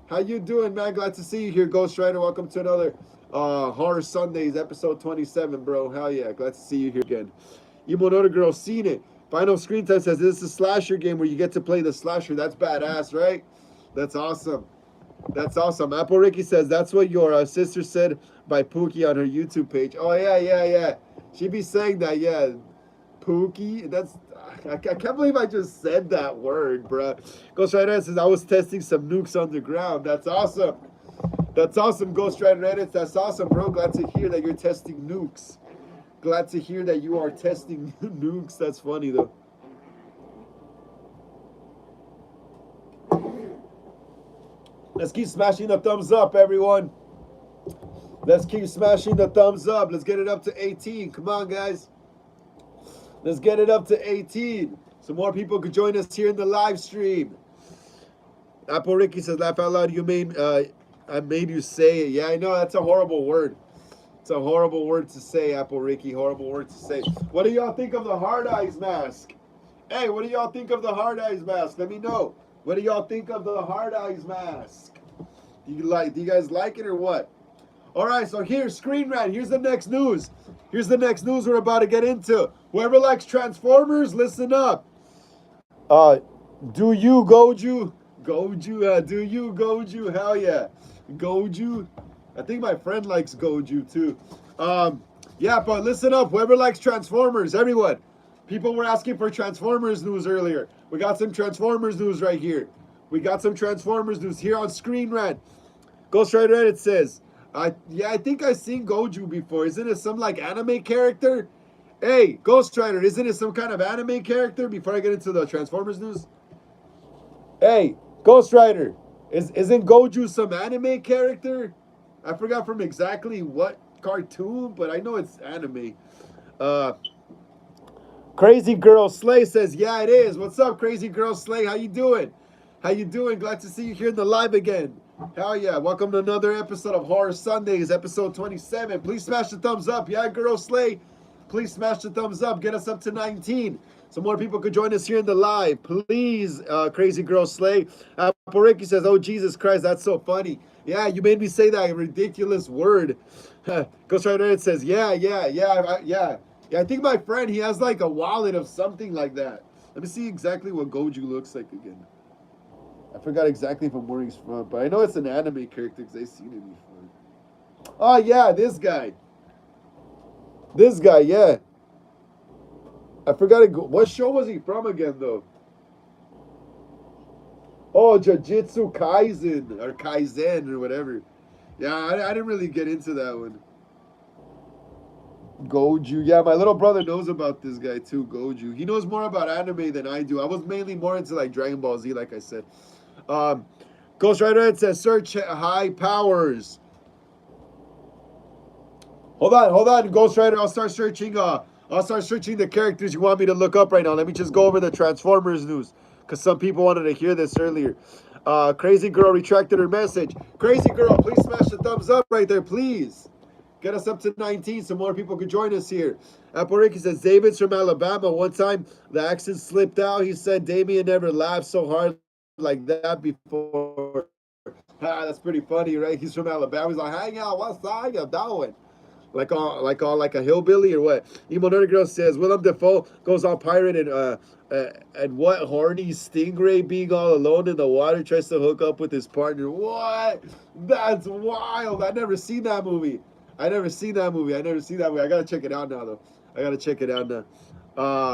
How you doing, man? Glad to see you here, Ghost Rider. Welcome to another Horror Sundays, episode 27, bro. Hell yeah, glad to see you here again. Emo Nerd Girl, seen it. Final Screen Time says this is a slasher game where you get to play the slasher. That's badass, right? That's awesome. That's awesome. Apple Ricky says that's what your sister said by Pookie on her YouTube page. Oh yeah. She be saying that, yeah. Pookie. I can't believe I just said that word, bruh. Ghost Rider says I was testing some nukes underground. That's awesome. That's awesome, Ghost Rider Edits. That's awesome, bro. Glad to hear that you're testing nukes. Glad to hear that you are testing nukes. That's funny though. Let's keep smashing the thumbs up, everyone. Let's keep smashing the thumbs up. Let's get it up to 18. Come on, guys. Let's get it up to 18. So more people could join us here in the live stream. Apple Ricky says, laugh out loud. I made you say it. Yeah, I know. That's a horrible word. It's a horrible word to say, Apple Ricky. Horrible word to say. What do y'all think of the Hard Eyes mask? Hey, what do y'all think of the Hard Eyes mask? Let me know. What do y'all think of the Hard Eyes mask? Do you guys like it or what? All right, so here's Screen Rant. Here's the next news. Here's the next news we're about to get into. Whoever likes Transformers, listen up. Do you, Goju? Goju, do you, Goju? Hell yeah. Goju. I think my friend likes Goju too. Yeah, but listen up. Whoever likes Transformers, everyone. People were asking for Transformers news earlier. We got some Transformers news right here. We got some Transformers news here on Screen Rant. Ghost Rider Edit says, I think I've seen Goju before. Isn't it some like anime character? Hey, Ghost Rider, isn't it some kind of anime character? Before I get into the Transformers news. Hey, Ghost Rider, isn't Goju some anime character? I forgot from exactly what cartoon, but I know it's anime. Crazy Girl Slay says, yeah, it is. What's up, Crazy Girl Slay? How you doing? How you doing? Glad to see you here in the live again. Hell yeah. Welcome to another episode of Horror Sundays, episode 27. Please smash the thumbs up. Yeah, Girl Slay. Please smash the thumbs up. Get us up to 19. So more people could join us here in the live. Please, Crazy Girl Slay. Apple Ricky says, oh, Jesus Christ, that's so funny. Yeah, you made me say that ridiculous word. Ghost Rider It says, yeah. I think my friend, he has like a wallet of something like that. Let me see exactly what Goju looks like again. I forgot exactly if I'm wearing his front, but I know it's an anime character because I've seen it before. Oh, yeah, this guy. This guy, yeah. I forgot what show was he from again, though? Oh, Jujutsu Kaisen, or Kaizen, or whatever. Yeah, I didn't really get into that one. Goju. Yeah, my little brother knows about this guy too, Goju. He knows more about anime than I do. I was mainly more into like Dragon Ball Z, like I said. Ghost Rider, it says search high powers. Hold on, Ghost Rider. I'll start searching the characters you want me to look up right now. Let me just go over the Transformers news, because some people wanted to hear this earlier. Crazy Girl retracted her message. Crazy Girl, please smash the thumbs up right there, please. Get us up to 19 so more people could join us here. Apple Ricky says, David's from Alabama. One time the accent slipped out. He said, Damien never laughed so hard like that before. That's pretty funny, right? He's from Alabama. He's like, hey, y'all, what's up? You doing? Like a hillbilly or what? Emo Nerd Girl says, Willem Dafoe goes on pirate and what horny stingray being all alone in the water tries to hook up with his partner. What? That's wild. I never seen that movie. I gotta check it out now, though.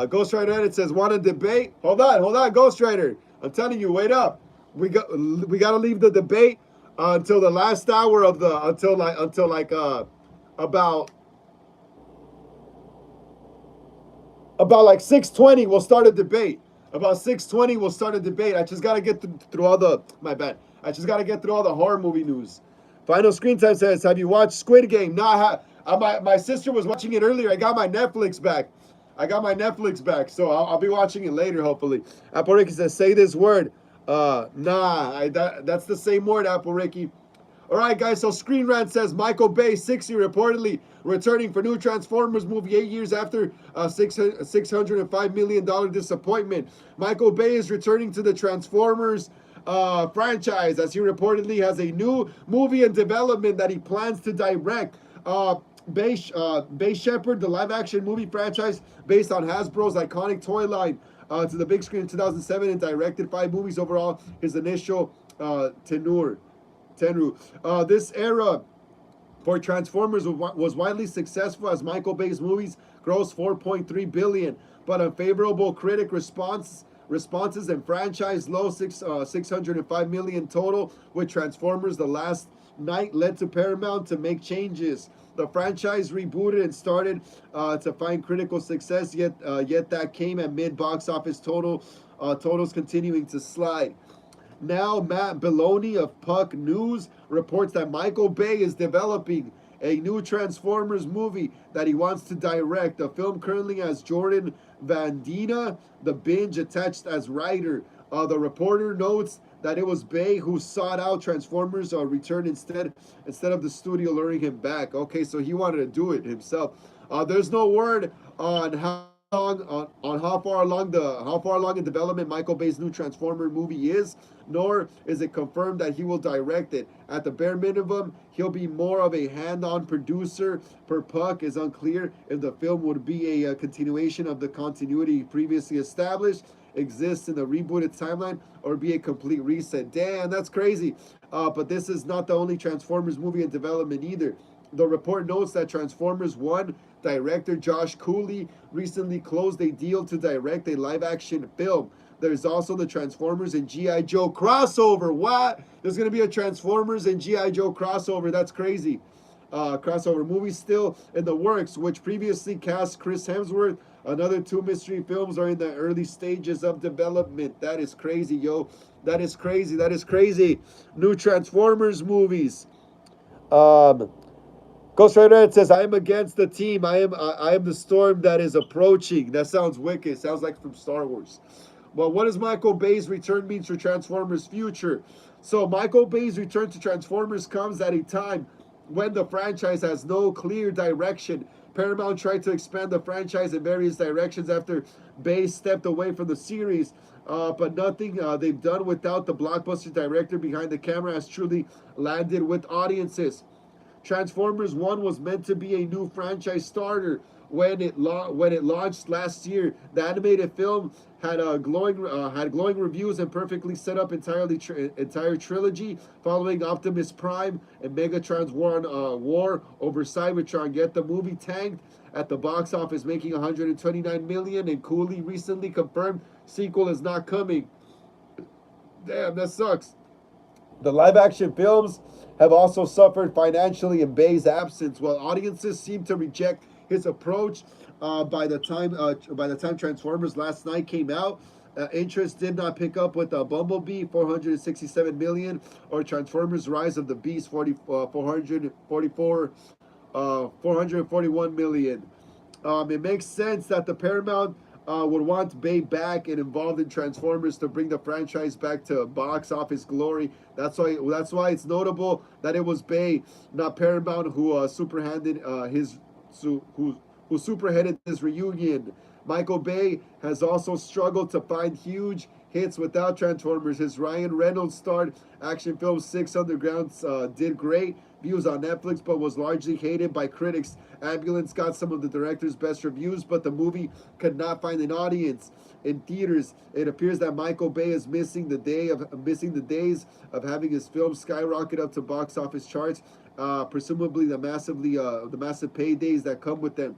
Ghost Rider Edit says, want to debate? Hold on, Ghost Rider. I'm telling you, wait up. We gotta leave the debate until the last hour of the about About like 6:20, we'll start a debate. About 6:20, we'll start a debate. I just gotta get through all the my bad. I just gotta get through all the horror movie news. Final Screen Time says, "Have you watched Squid Game?" Nah, my sister was watching it earlier. I got my Netflix back. So I'll be watching it later, hopefully. Apple Ricky says, "Say this word." Nah, that's the same word, Apple Ricky. All right, guys. So Screen Rant says Michael Bay, 60, reportedly returning for new Transformers movie 8 years after a $605 million disappointment. Michael Bay is returning to the Transformers franchise as he reportedly has a new movie in development that he plans to direct. Bay Shepherd, the live-action movie franchise based on Hasbro's iconic toy line, to the big screen in 2007 and directed 5 movies overall. His initial tenure. This era for Transformers was widely successful as Michael Bay's movies grossed 4.3 billion, but unfavorable critic responses and franchise low 605 million total with Transformers: The Last Night led to Paramount to make changes. The franchise rebooted and started to find critical success, yet that came at mid box office totals continuing to slide. Now, Matt Belloni of Puck News reports that Michael Bay is developing a new Transformers movie that he wants to direct. The film currently has Jordan Van Dina, the Binge, attached as writer. The reporter notes that it was Bay who sought out Transformers return instead of the studio luring him back. Okay, so he wanted to do it himself. There's no word on how far along in development Michael Bay's new Transformer movie is, nor is it confirmed that he will direct it. At the bare minimum, he'll be more of a hand-on producer. Per Puck, is unclear if the film would be a continuation of the continuity previously established, exists in the rebooted timeline, or be a complete reset. Damn, that's crazy. But this is not the only Transformers movie in development either. The report notes that Transformers 1 director Josh Cooley recently closed a deal to direct a live-action film. There's also the Transformers and G.I. Joe crossover. What? There's going to be a Transformers and G.I. Joe crossover. That's crazy. Crossover movie still in the works, which previously cast Chris Hemsworth. Another 2 mystery films are in the early stages of development. That is crazy, yo. That is crazy. New Transformers movies. Ghost Rider says, "I am against the team. I am the storm that is approaching." That sounds wicked. Sounds like from Star Wars. Well, what does Michael Bay's return mean for Transformers' future? So Michael Bay's return to Transformers comes at a time when the franchise has no clear direction. Paramount tried to expand the franchise in various directions after Bay stepped away from the series, but nothing they've done without the blockbuster director behind the camera has truly landed with audiences. Transformers 1 was meant to be a new franchise starter when it launched last year. The animated film had glowing reviews and perfectly set up entire trilogy following Optimus Prime and Megatron's war over Cybertron. Yet the movie tanked at the box office, making 129 million, and Cooley recently confirmed sequel is not coming. Damn, that sucks. The live-action films have also suffered financially in Bay's absence, while audiences seem to reject his approach. By the time Transformers Last Night came out, interest did not pick up with Bumblebee, 467 million, or Transformers Rise of the Beast, 441 million. It makes sense that the Paramount would want Bay back and involved in Transformers to bring the franchise back to box office glory. That's why it's notable that it was Bay, not Paramount, who superheaded this reunion. Michael Bay has also struggled to find huge hits without Transformers. His Ryan Reynolds starred action film Six Underground did great views on Netflix, but was largely hated by critics. Ambulance got some of the director's best reviews, but the movie could not find an audience in theaters. It appears that Michael Bay is missing the days of having his films skyrocket up to box office charts, presumably the massive paydays that come with them.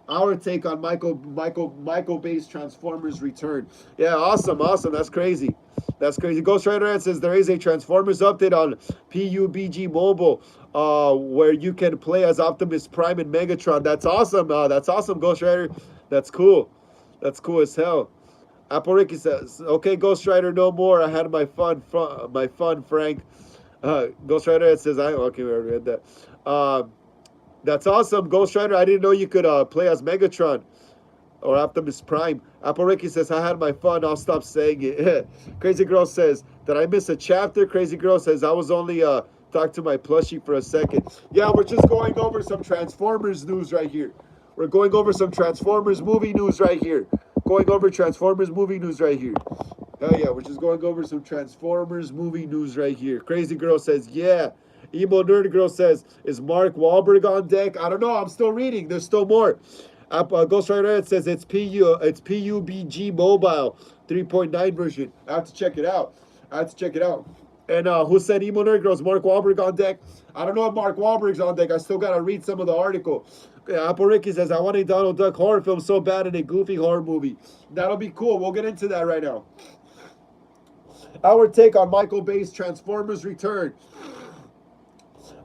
Our take on Michael Bay's Transformers return. Yeah, awesome. That's crazy. That's crazy. Ghost Rider Ed says there is a Transformers update on PUBG Mobile, where you can play as Optimus Prime and Megatron. That's awesome. That's awesome, Ghost Rider. That's cool. That's cool as hell. Apple Ricky says, "Okay, Ghost Rider, no more. I had my fun, Frank." Ghost Rider Ed says, "I okay, we already read that." That's awesome, Ghost Rider. I didn't know you could play as Megatron or Optimus Prime. Apple Ricky says, I had my fun. I'll stop saying it. Crazy Girl says, did I miss a chapter? Crazy Girl says, I was only talking to my plushie for a second. Yeah, we're just going over some Transformers news right here. We're going over some Transformers movie news right here. Going over Transformers movie news right here. Oh yeah, we're just going over some Transformers movie news right here. Crazy Girl says, yeah. Emo Nerd Girl says, is Mark Wahlberg on deck? I don't know. I'm still reading. There's still more. Ghost Rider Ed says it's PUBG Mobile 3.9 version. I have to check it out. And who said Emo Nerd Girls? Mark Wahlberg on deck? I don't know if Mark Wahlberg's on deck. I still got to read some of the article. Apple Ricky says, I want a Donald Duck horror film so bad in a goofy horror movie. That'll be cool. We'll get into that right now. Our take on Michael Bay's Transformers Return.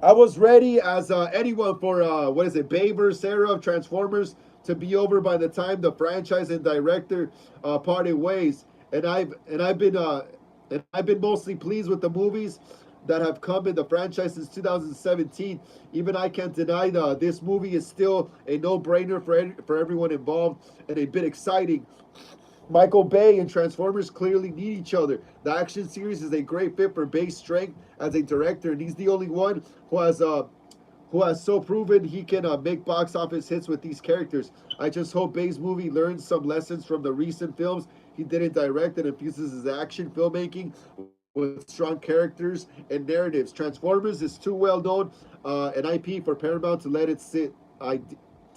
I was ready as anyone for, Bay vs. Sarah of Transformers to be over by the time the franchise and director parted ways. And I've been mostly pleased with the movies that have come in the franchise since 2017. Even I can't deny this movie is still a no-brainer for everyone involved and a bit exciting. Michael Bay and Transformers clearly need each other. The action series is a great fit for Bay's strength as a director, and he's the only one who has so proven he can make box office hits with these characters. I just hope Bay's movie learns some lessons from the recent films he didn't direct and infuses his action filmmaking with strong characters and narratives. Transformers is too well known an IP for Paramount to let it sit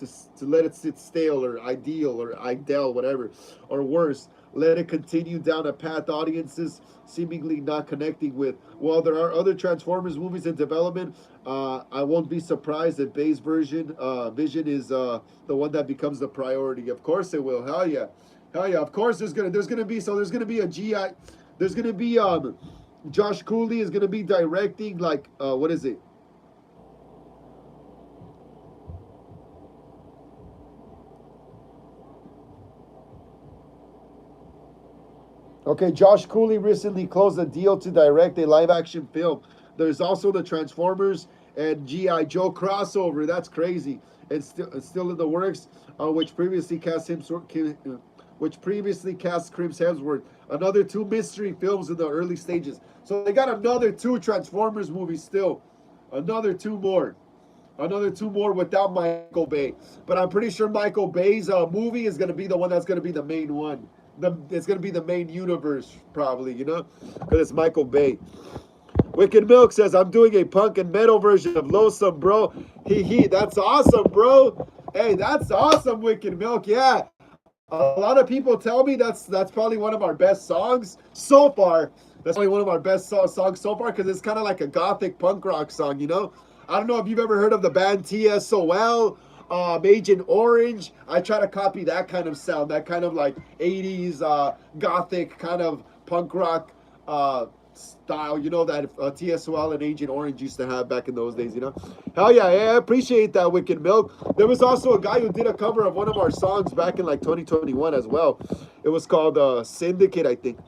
to let it sit stale or ideal or idle, whatever, or worse, let it continue down a path audiences seemingly not connecting with. While there are other Transformers movies in development, I won't be surprised if Bay's vision is the one that becomes the priority. Of course it will. Hell yeah. Of course there's gonna be a GI. There's gonna be Josh Cooley is gonna be directing what is it? Okay, Josh Cooley recently closed a deal to direct a live-action film. There's also the Transformers and G.I. Joe crossover. That's crazy. It's still in the works, which previously cast Chris Hemsworth. Another 2 mystery films in the early stages. So they got another 2 Transformers movies still. Another 2 more. Without Michael Bay. But I'm pretty sure Michael Bay's movie is going to be the one that's going to be the main one. It's going to be the main universe, probably, because it's Michael Bay. Wicked Milk says, I'm doing a punk and metal version of Lonesome, bro. That's awesome, bro. Hey, that's awesome, Wicked Milk. Yeah. A lot of people tell me that's probably one of our best songs so far. That's probably one of our best songs so far because it's kind of like a gothic punk rock song, I don't know if you've ever heard of the band TSOL. Agent Orange. I try to copy that kind of sound, that kind of like 80s gothic kind of punk rock style, that TSOL and Agent Orange used to have back in those days, Hell yeah, I appreciate that, Wicked Milk. There was also a guy who did a cover of one of our songs back in like 2021 as well. It was called Syndicate, I think.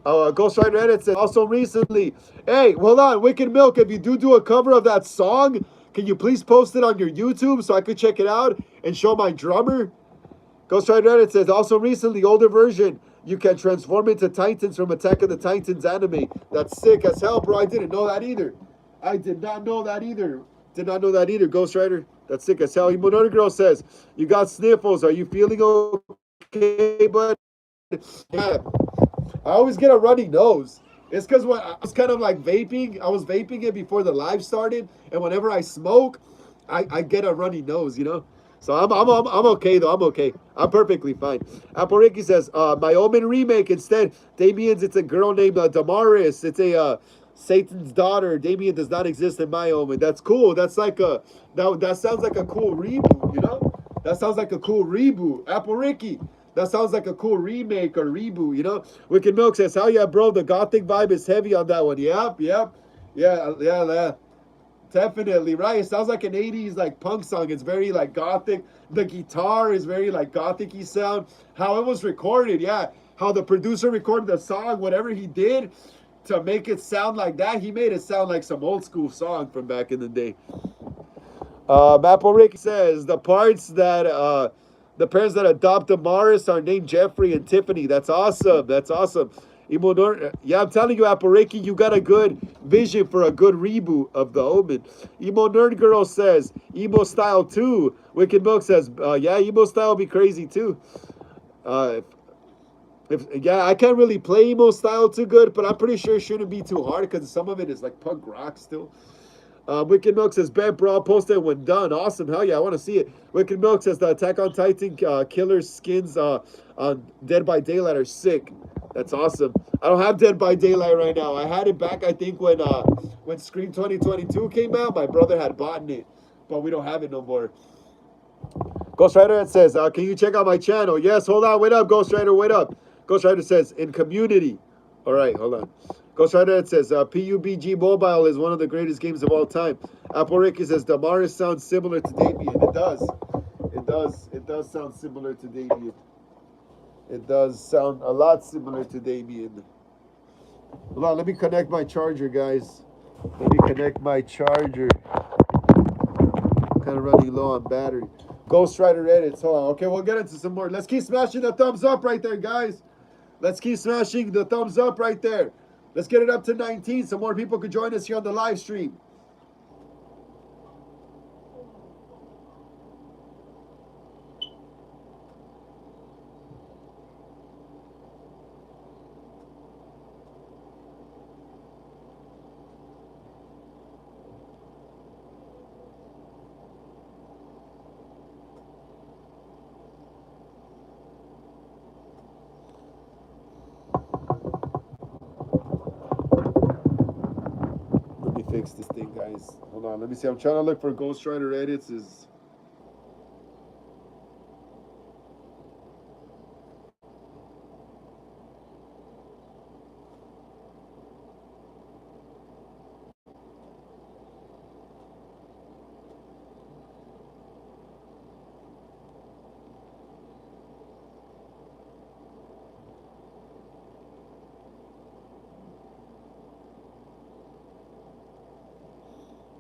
Ghost Rider Edit said also recently, hey, hold on, Wicked Milk, if you do a cover of that song, can you please post it on your YouTube so I could check it out and show my drummer? Ghost Rider Edit says, also recently, older version, you can transform into Titans from Attack of the Titans anime. That's sick as hell, bro. I didn't know that either. I did not know that either, Ghost Rider. That's sick as hell. Monota Girl says, you got sniffles. Are you feeling okay, bud? Yeah. I always get a runny nose. It's because when I was kind of like vaping, I was vaping it before the live started, and whenever I smoke, I get a runny nose, So I'm okay though. I'm okay. I'm perfectly fine. Apple Ricky says, my Omen remake instead. Damien's it's a girl named Damaris. It's a Satan's daughter. Damien does not exist in my Omen. That's cool. That's like that sounds like a cool reboot, That sounds like a cool reboot. Apple Ricky. That sounds like a cool remake or reboot, you know? Wicked Milk says, hell yeah, bro. The gothic vibe is heavy on that one. Yep, yep. Yeah. Definitely, right? It sounds like an 80s like punk song. It's very like gothic. The guitar is very like gothic-y sound. How it was recorded, yeah. How the producer recorded the song, whatever he did to make it sound like that, he made it sound like some old school song from back in the day. Maple Rick says the parents that adopted Morris are named Jeffrey and Tiffany. That's awesome. That's awesome. Yeah, I'm telling you, Appariki, you got a good vision for a good reboot of The Omen. Emo Nerd Girl says, emo style too. Wicked Milk says, yeah, emo style would be crazy too. Yeah, I can't really play emo style too good, but I'm pretty sure it shouldn't be too hard because some of it is like punk rock still. Wicked Milk says, bet bro, I'll post it when done. Awesome. Hell yeah, I want to see it. Wicked Milk says, the Attack on Titan killer skins on Dead by Daylight are sick. That's awesome. I don't have Dead by Daylight right now. I had it back, I think, when Scream 2022 came out. My brother had bought it, but we don't have it no more. Ghost Rider, it says, can you check out my channel? Yes, hold on. Wait up, Ghost Rider, wait up. Ghost Rider says, in community. All right, hold on. Ghost Rider, it says, PUBG Mobile is one of the greatest games of all time. Apple Ricky says, Damaris sounds similar to Damien. It does. It does sound similar to Damien. It does sound a lot similar to Damien. Hold on, let me connect my charger, guys. Let me connect my charger. I'm kind of running low on battery. Ghost Rider edits. Hold on. Okay, we'll get into some more. Let's keep smashing the thumbs up right there, guys. Let's keep smashing the thumbs up right there. Let's get it up to 19 so more people can join us here on the live stream. Fix this thing, guys. Hold on, let me see. I'm trying to look for Ghost Rider edits.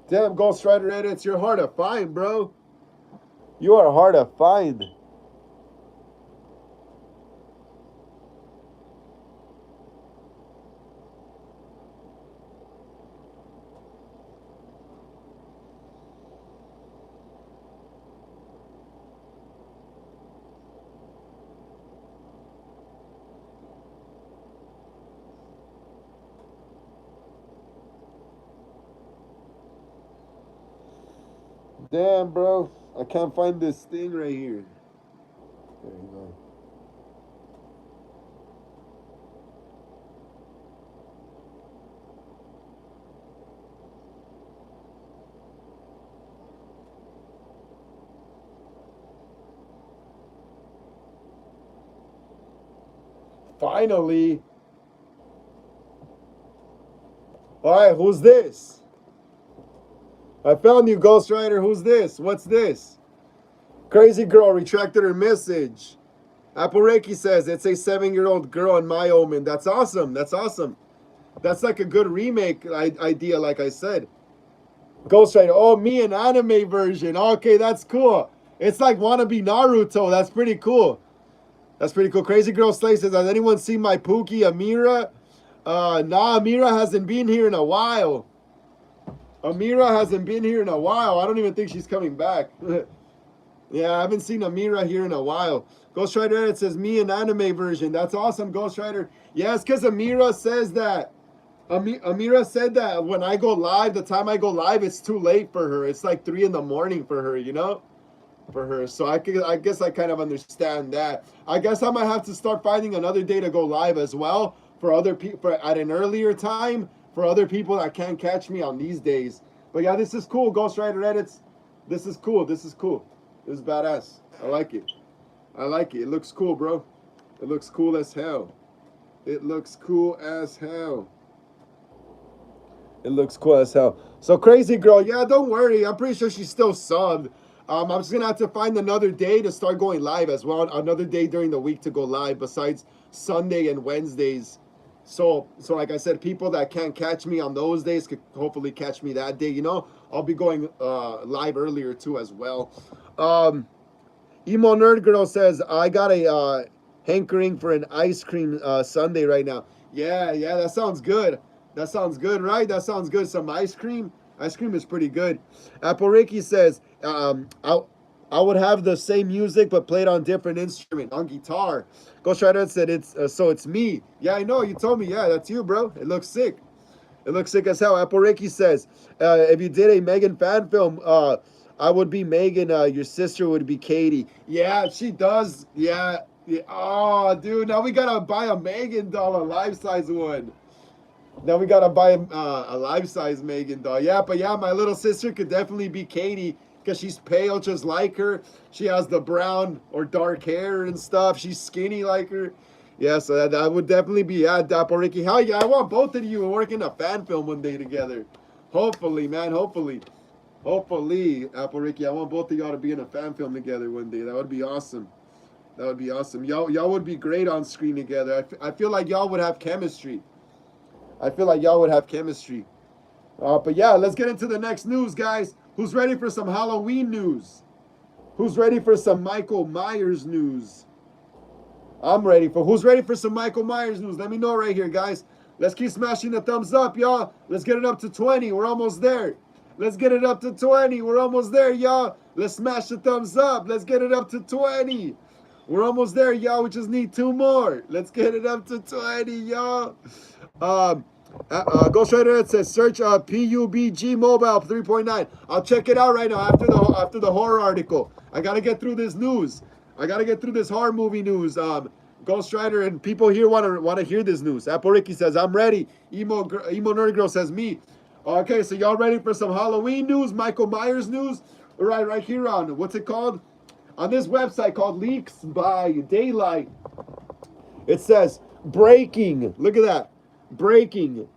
Damn, Ghost Rider edits, you're hard to find, bro. You are hard to find. Damn, bro. I can't find this thing right here. There you go. Finally. All right, who's this? I found you, Ghost Rider. Who's this? What's this? Crazy girl retracted her message. Apple Reiki says it's a 7-year-old girl in my Omen. That's awesome. That's awesome. That's like a good remake idea, like I said. Ghost Rider. Oh, me an anime version. Okay, that's cool. It's like wannabe Naruto. That's pretty cool. That's pretty cool. Crazy Girl Slay says, has anyone seen my Pookie, Amira? Nah, Amira hasn't been here in a while. Amira hasn't been here in a while. I don't even think she's coming back. Yeah, I haven't seen Amira here in a while. Ghost Rider, it says me an anime version. That's awesome, Ghost Rider. Yes, because Amira says that. Amira said that when I go live, the time I go live, it's too late for her. It's like 3 in the morning for her, you know? For her. So I guess I kind of understand that. I guess I might have to start finding another day to go live as well for other people at an earlier time. For other people that can't catch me on these days. But yeah, this is cool, Ghost Rider edits. This is cool. This is cool. This is badass. I like it. I like it. It looks cool, bro. It looks cool as hell. It looks cool as hell. It looks cool as hell. So Crazy Girl, yeah, don't worry. I'm pretty sure she's still subbed. I'm just gonna have to find another day to start going live as well. Another day during the week to go live besides Sunday and Wednesdays. So like I said, people that can't catch me on those days could hopefully catch me that day. You know, I'll be going live earlier too as well. Emo Nerd Girl says, I got a hankering for an ice cream sundae right now. Yeah, yeah, that sounds good. That sounds good, right? That sounds good. Some ice cream. Ice cream is pretty good. Apple Ricky says, I would have the same music but played on different instrument, on guitar. Ghost Rider said, so it's me. Yeah, I know. You told me. Yeah, that's you, bro. It looks sick. It looks sick as hell. Apple Ricky says, if you did a Megan fan film, I would be Megan. Your sister would be Katie. Yeah, she does. Yeah. Yeah. Oh, dude. Now we gotta buy a Megan doll, a life-size one. Now we gotta buy a life-size Megan doll. Yeah, but yeah, my little sister could definitely be Katie because she's pale just like her. She has the brown or dark hair and stuff. She's skinny like her. Yeah, so that would definitely be, yeah, Dapo Ricky. Hell yeah, I want both of you working a fan film one day together. Hopefully, man, hopefully. Hopefully, Apple Ricky, I want both of y'all to be in a fan film together one day. That would be awesome. That would be awesome. Y'all would be great on screen together. I feel like y'all would have chemistry. I feel like y'all would have chemistry. But yeah, let's get into the next news, guys. Who's ready for some Halloween news? Who's ready for some Michael Myers news? I'm ready for. Who's ready for some Michael Myers news? Let me know right here, guys. Let's keep smashing the thumbs up, y'all. Let's get it up to 20. We're almost there. Let's get it up to 20. We're almost there, y'all. Let's smash the thumbs up. Let's get it up to 20. We're almost there, y'all. We just need 2 more. Let's get it up to 20, y'all. Ghost Rider says search PUBG Mobile 3.9. I'll check it out right now after the horror article. I gotta get through this news. I gotta get through this horror movie news. Ghost Rider and people here wanna hear this news. Apple Ricky says I'm ready. Emo Nerd Girl says me. Okay, so y'all ready for some Halloween news? Michael Myers news? Right here on what's it called? On this website called Leaks by Daylight. It says breaking. Look at that. Breaking.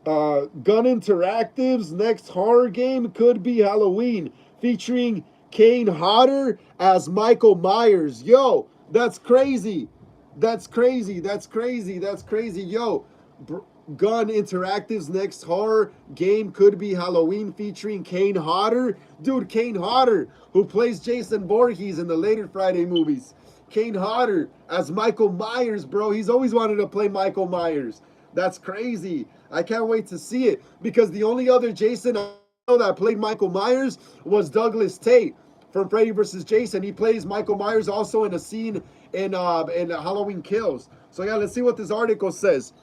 Gun Interactive's next horror game could be Halloween, featuring Kane Hodder as Michael Myers. Yo, that's crazy. That's crazy. That's crazy. That's crazy. Yo, Gun Interactive's next horror game could be Halloween, featuring Kane Hodder. Dude, Kane Hodder, who plays Jason Voorhees in the later Friday movies. Kane Hodder as Michael Myers, bro. He's always wanted to play Michael Myers. That's crazy. I can't wait to see it because the only other Jason I know that played Michael Myers was Douglas Tate from Freddy vs. Jason. He plays Michael Myers also in a scene in Halloween Kills. So yeah, let's see what this article says.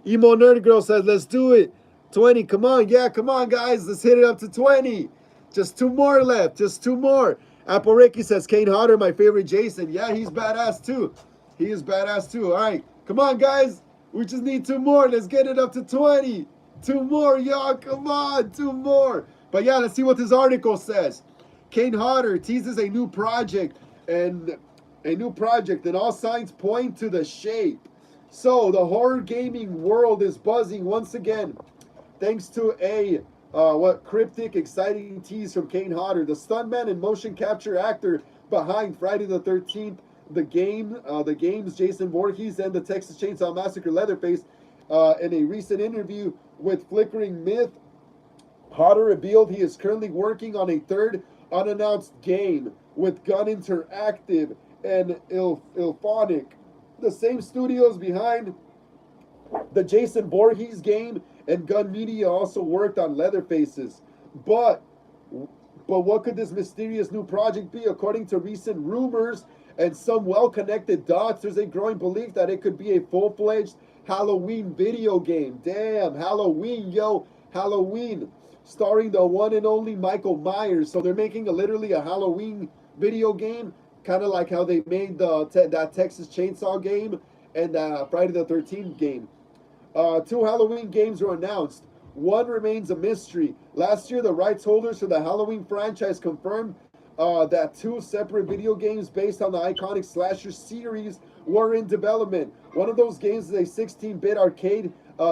Emo Nerd Girl says, let's do it. 20, come on. Yeah, come on, guys. Let's hit it up to 20. Just 2 more left. Just 2 more. Apple Ricky says, Kane Hodder, my favorite Jason. Yeah, he's badass too. He is badass too. All right, come on, guys. We just need 2 more. Let's get it up to 20. 2 more, y'all. Come on, 2 more. But yeah, let's see what this article says. Kane Hodder teases a new project, and all signs point to The Shape. So the horror gaming world is buzzing once again, thanks to a cryptic, exciting tease from Kane Hodder, the stuntman and motion capture actor behind Friday the 13th. The games Jason Voorhees and the Texas Chainsaw Massacre Leatherface. In a recent interview with Flickering Myth, Hodder revealed he is currently working on a 3rd unannounced game with Gun Interactive and Ilphonic, the same studios behind the Jason Voorhees game, and Gun Media also worked on Leatherfaces. But what could this mysterious new project be? According to recent rumors and some well-connected dots, there's a growing belief that it could be a full-fledged Halloween video game. Damn, Halloween, yo, Halloween, starring the one and only Michael Myers. So they're making literally a Halloween video game, kind of like how they made that Texas Chainsaw game and Friday the 13th game. 2 Halloween games were announced. One remains a mystery. Last year, the rights holders for the Halloween franchise confirmed that 2 separate video games based on the iconic slasher series were in development. One of those games is a 16-bit arcade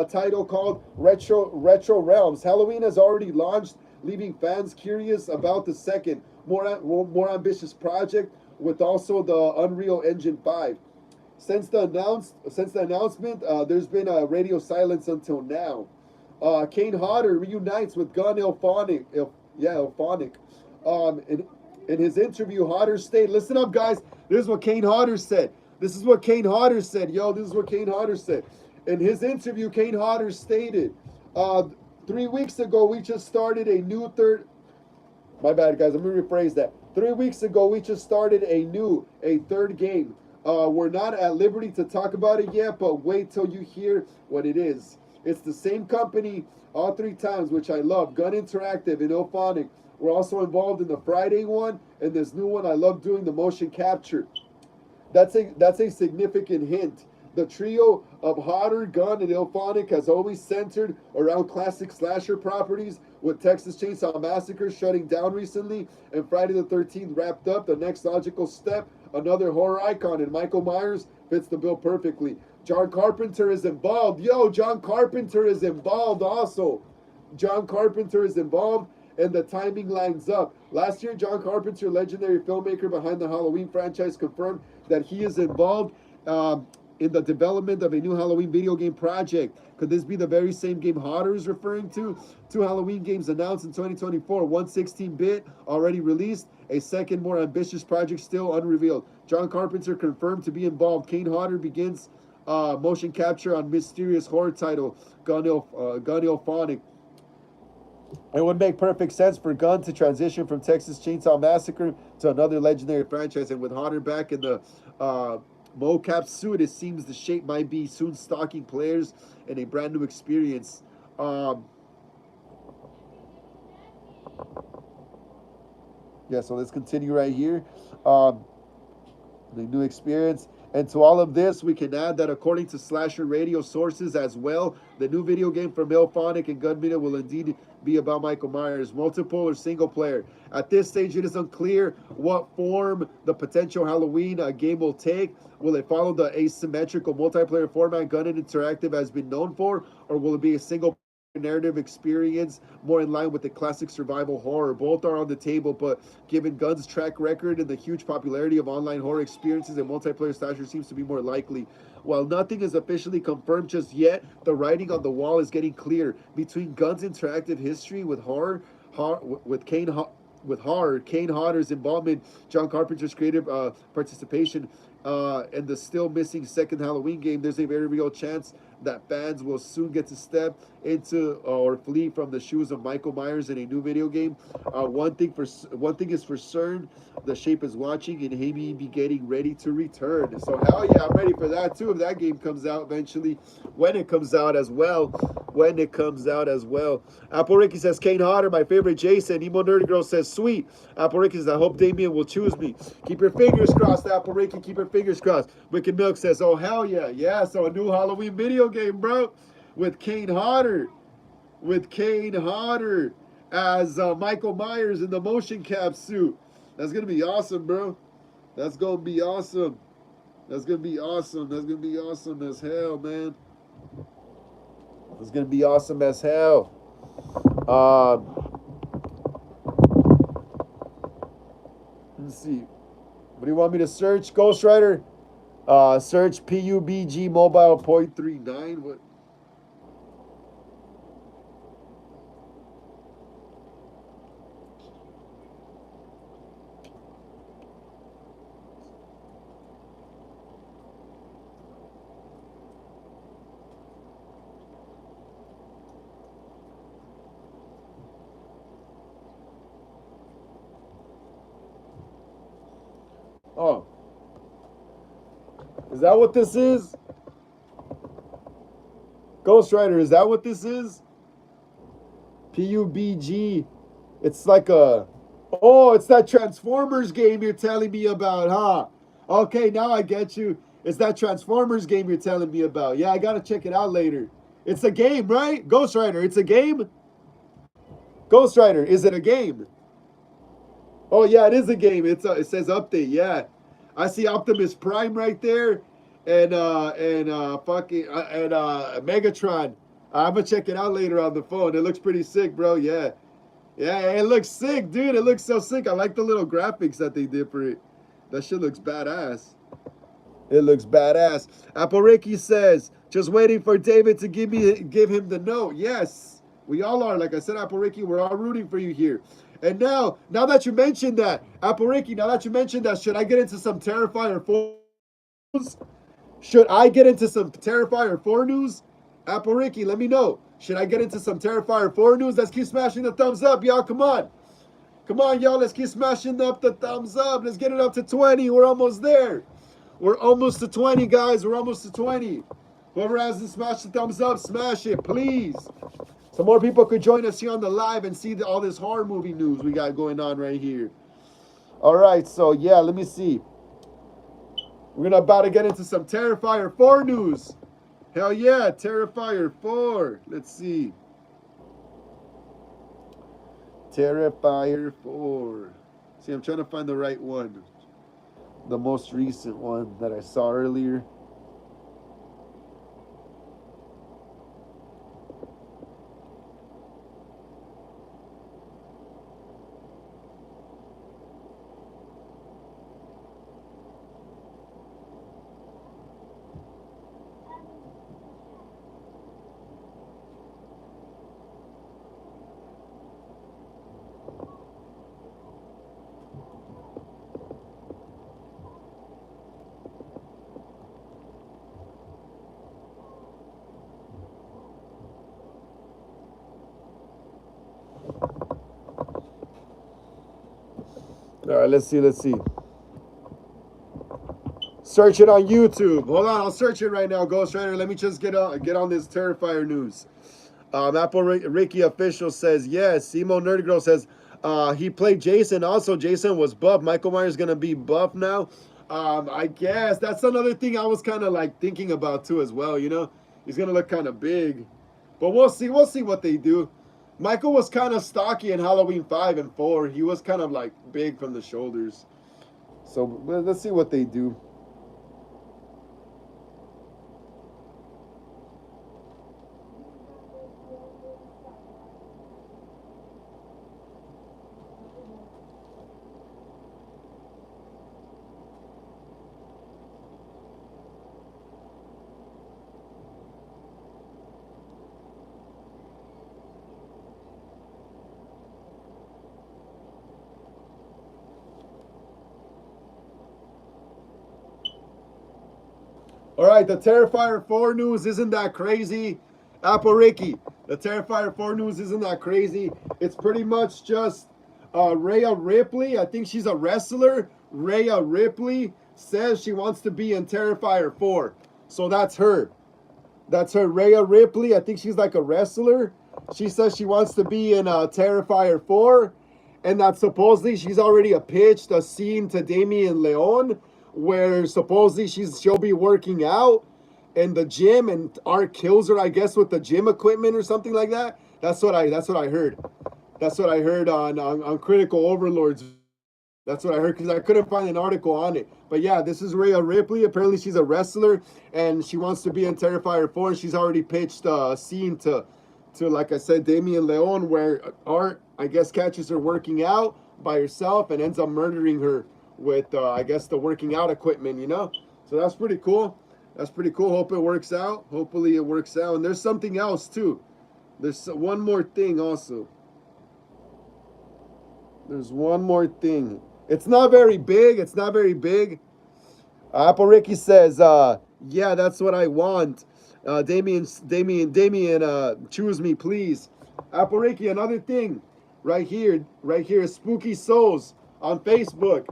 title called Retro Realms. Halloween has already launched, leaving fans curious about the second, more ambitious project with also the Unreal Engine 5. Since the announcement, there's been a radio silence until now. Kane Hodder reunites with Gunn Ilphonic. Ilphonic. In his interview, Hodder stated, listen up, guys. This is what Kane Hodder said. This is what Kane Hodder said. Yo, this is what Kane Hodder said. In his interview, Kane Hodder stated, 3 weeks ago, we just started a new third. My bad, guys. Let me rephrase that. 3 weeks ago, we just started a third game. We're not at liberty to talk about it yet, but wait till you hear what it is. It's the same company all 3 times, which I love. Gun Interactive and Ilphonic. We're also involved in the Friday one, and this new one, I love doing the motion capture. That's a significant hint. The trio of Hodder, Gunn, and Ilphonic has always centered around classic slasher properties, with Texas Chainsaw Massacre shutting down recently and Friday the 13th wrapped up. The next logical step, another horror icon, and Michael Myers fits the bill perfectly. John Carpenter is involved. Yo, John Carpenter is involved also. John Carpenter is involved, and the timing lines up. Last year, John Carpenter, legendary filmmaker behind the Halloween franchise, confirmed that he is involved in the development of a new Halloween video game project. Could this be the very same game Hodder is referring to? 2 Halloween games announced in 2024, one 16-bit already released, a second more ambitious project still unrevealed. John Carpenter confirmed to be involved. Kane Hodder begins motion capture on mysterious horror title Gun Ilphonic. It would make perfect sense for Gunn to transition from Texas Chainsaw Massacre to another legendary franchise, and with Hodder back in the mocap suit, it seems the shape might be soon stalking players in a brand new experience. Yeah, so let's continue right here. The new experience. And to all of this, we can add that according to Slasher Radio sources as well, the new video game from Ilphonic and Gun Media will indeed be about Michael Myers, multiple or single player. At this stage, it is unclear what form the potential Halloween game will take. Will it follow the asymmetrical multiplayer format Gun Interactive has been known for, or will it be a single narrative experience more in line with the classic survival horror? Both are on the table, but given Gunn's track record and the huge popularity of online horror experiences, and multiplayer slasher seems to be more likely. While nothing is officially confirmed just yet, the writing on the wall is getting clear. Between Gunn's interactive history with Kane Hodder's involvement, John Carpenter's creative participation, and the still missing second Halloween game, there's a very real chance that fans will soon get to step into or flee from the shoes of Michael Myers in a new video game. One thing is for certain, the Shape is watching, and he may be getting ready to return. So hell yeah, I'm ready for that too. If that game comes out eventually, when it comes out as well. Apple Ricky says Kane Hodder, my favorite Jason. Emo Nerdy Girl says sweet. Apple Ricky says I hope Damien will choose me. Keep your fingers crossed, Apple Ricky. Keep your fingers crossed. Wicked Milk says, oh hell yeah, yeah. So a new Halloween video game, bro, with Kane Hodder as Michael Myers in the motion cap suit. That's gonna be awesome, bro. That's gonna be awesome as hell, man. It's gonna be awesome as hell. Let's see. What do you want me to search? Ghost Rider. Search PUBG Mobile 0.39. What? Oh. Is that what this is? Ghost Rider, is that what this is? PUBG. It's like a... Oh, it's that Transformers game you're telling me about, huh? Okay, now I get you. It's that Transformers game you're telling me about. Yeah, I gotta check it out later. It's a game, right? Ghost Rider, it's a game? Ghost Rider, is it a game? Oh yeah, it is a game. It says update. Yeah, I see Optimus Prime right there, and fucking and Megatron. I'm gonna check it out later on the phone. It looks pretty sick, bro. Yeah, yeah, it looks sick, dude. It looks so sick. I like the little graphics that they did for it. That shit looks badass. It looks badass. Apple Ricky says, just waiting for David to give him the note. Yes, we all are. Like I said, Apple Ricky, we're all rooting for you here. And now that you mentioned that, Apple Ricky, now that you mentioned that, should I get into some Terrifier 4 news? Should I get into some Terrifier 4 news? Apple Ricky, let me know. Should I get into some Terrifier 4 news? Let's keep smashing the thumbs up, y'all. Come on. Come on, y'all. Let's keep smashing up the thumbs up. Let's get it up to 20. We're almost there. We're almost to 20, guys. We're almost to 20. Whoever hasn't smashed the thumbs up, smash it, please. So more people could join us here on the live and see all this horror movie news we got going on right here. All right, so yeah, let me see. We're gonna about to get into some Terrifier 4 news. Hell yeah, Terrifier 4. Let's see. Terrifier 4. See, I'm trying to find the right one. The most recent one that I saw earlier. All right, let's see. Search it on YouTube. Hold on, I'll search it right now, Ghost Rider. Let me just get on this Terrifier news. Apple Ricky official says yes. Emo Nerd Girl says he played Jason. Also, Jason was buff. Michael Myers gonna be buff now. I guess that's another thing I was kind of like thinking about too as well. You know, he's gonna look kind of big, but we'll see. We'll see what they do. Michael was kind of stocky in Halloween 5 and 4. He was kind of like big from the shoulders. So let's see what they do. All right, the Terrifier 4 news isn't that crazy. Apple Ricky, the Terrifier 4 news isn't that crazy. It's pretty much just Rhea Ripley. I think she's a wrestler. Rhea Ripley says she wants to be in Terrifier 4. So that's her. That's her, Rhea Ripley. I think she's like a wrestler. She says she wants to be in Terrifier 4. And that supposedly she's already pitched a scene to Damien Leone where supposedly she'll be working out in the gym and Art kills her, I guess, with the gym equipment or something like that. That's what I heard. That's what I heard on Critical Overlords. That's what I heard because I couldn't find an article on it. But yeah, this is Rhea Ripley. Apparently she's a wrestler and she wants to be in Terrifier 4 and she's already pitched a scene to like I said, Damien Leone, where Art, I guess, catches her working out by herself and ends up murdering her with, I guess, the working out equipment, you know? So that's pretty cool. That's pretty cool. Hope it works out. Hopefully it works out. And there's something else, too. There's one more thing also. There's one more thing. It's not very big. It's not very big. Apple Ricky says, yeah, that's what I want. Damien, choose me, please. Apple Ricky, another thing. Right here, Spooky Souls on Facebook.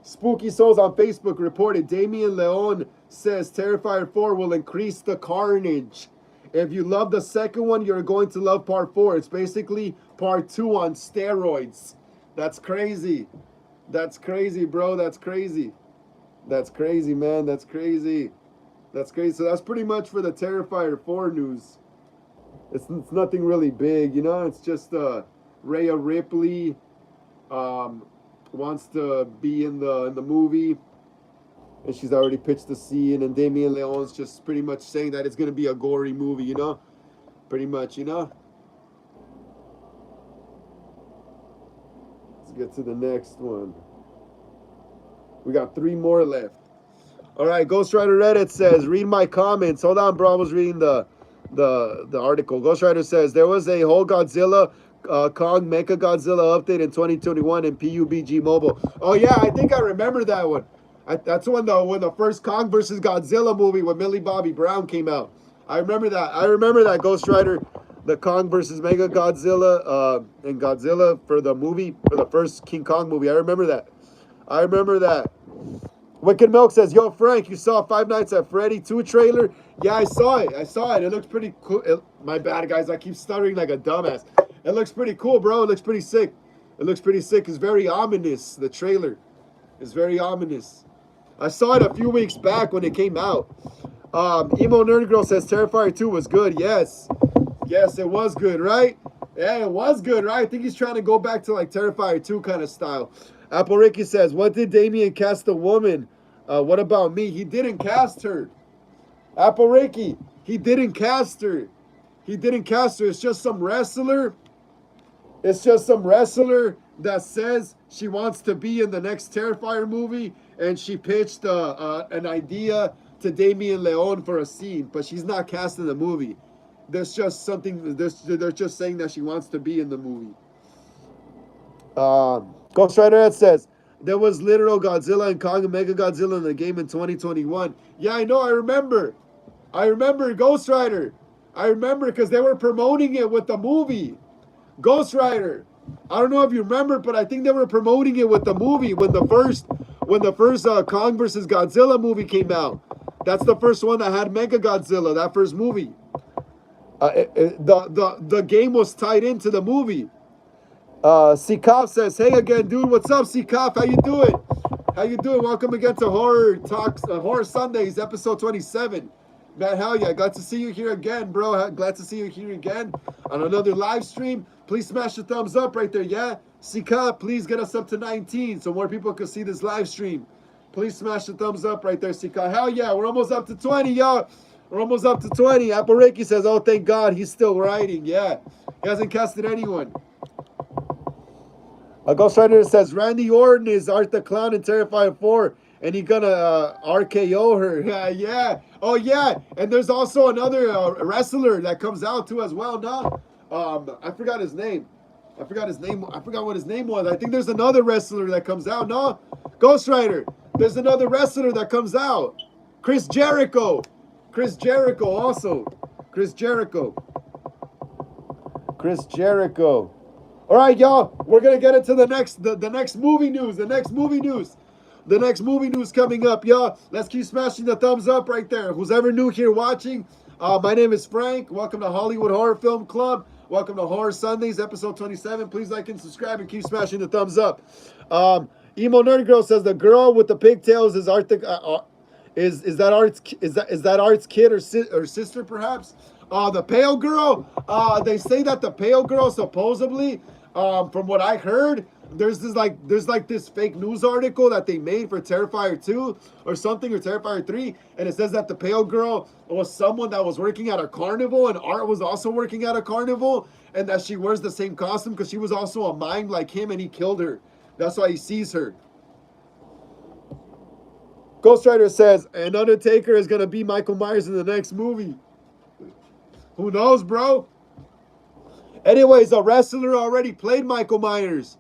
Spooky Souls on Facebook reported Damien Leone says Terrifier 4 will increase the carnage. If you love the second one, you're going to love part 4. It's basically part 2 on steroids. That's crazy. That's crazy, bro. That's crazy. That's crazy, man. That's crazy. That's crazy. So that's pretty much for the Terrifier 4 news. It's nothing really big, you know? It's just Rhea Ripley wants to be in the movie, and she's already pitched the scene. And Damien Leone's just pretty much saying that it's gonna be a gory movie, you know, pretty much, you know. Let's get to the next one. We got 3 more left. All right, Ghost Rider Reddit says, read my comments. Hold on, bro. I was reading the article. Ghost Rider says, there was a whole Godzilla Kong Mecha Godzilla update in 2021 in PUBG Mobile. Oh yeah, I think I remember that one. That's when the first Kong versus Godzilla movie with Millie Bobby Brown came out. I remember that Ghost Rider, the Kong versus Mega Godzilla and Godzilla for the first King Kong movie. I remember that. Wicked Milk says, yo, Frank, you saw Five Nights at Freddy 2 trailer? Yeah, I saw it. It looks pretty cool. My bad, guys. I keep stuttering like a dumbass. It looks pretty cool, bro. It looks pretty sick. It's very ominous. The trailer is very ominous. I saw it a few weeks back when it came out. Emo Nerd Girl says, Terrifier 2 was good. Yes, it was good, right? Yeah, it was good, right? I think he's trying to go back to like Terrifier 2 kind of style. Apple Ricky says, what did Damien cast the woman? What about me? He didn't cast her. Apple Ricky, he didn't cast her. It's just some wrestler. That says she wants to be in the next Terrifier movie, and she pitched an idea to Damien Leone for a scene, but she's not cast in the movie. They're just saying that she wants to be in the movie. Ghost Rider says, there was literal Godzilla and Kong and Mega Godzilla in the game in 2021. Yeah, I know. I remember, Ghost Rider. I remember because they were promoting it with the movie. Ghost Rider. I don't know if you remember, but I think they were promoting it with the movie when the first Kong versus Godzilla movie came out. That's the first one that had Mega Godzilla, that first movie. The game was tied into the movie. C-Cop says, hey again, dude. What's up, C-Cop? How you doing? Welcome again to Horror Talks, Horror Sundays, episode 27. Man, hell yeah. Glad to see you here again, bro. Glad to see you here again on another live stream. Please smash the thumbs up right there, yeah? C-Cop, please get us up to 19 so more people can see this live stream. Please smash the thumbs up right there, C-Cop. Hell yeah, we're almost up to 20, y'all. We're almost up to 20. Apple Ricky says, oh, thank God, he's still writing. Yeah, he hasn't casted anyone. Ghost Rider says, Randy Orton is Art the Clown in Terrifier 4, and he gonna RKO her. Yeah. Oh, yeah. And there's also another wrestler that comes out, too, as well, no? I forgot his name. I forgot what his name was. I think there's another wrestler that comes out, no? Ghost Rider, there's another wrestler that comes out. Chris Jericho also. Chris Jericho. All right, y'all. We're gonna get into the next movie news. The next movie news coming up, y'all. Let's keep smashing the thumbs up right there. Who's ever new here watching? My name is Frank. Welcome to Hollywood Horror Film Club. Welcome to Horror Sundays, episode 27. Please like and subscribe and keep smashing the thumbs up. Emo Nerd Girl says the girl with the pigtails is Art. Is that Art's kid or sister perhaps? The pale girl. They say that the pale girl supposedly. From what I heard, there's this fake news article that they made for Terrifier 2 or something, or Terrifier 3, and it says that the pale girl was someone that was working at a carnival, and Art was also working at a carnival, and that she wears the same costume because she was also a mime like him, and he killed her. That's why he sees her. Ghost Rider says, an Undertaker is gonna be Michael Myers in the next movie. Who knows, bro? Anyways, a wrestler already played Michael Myers.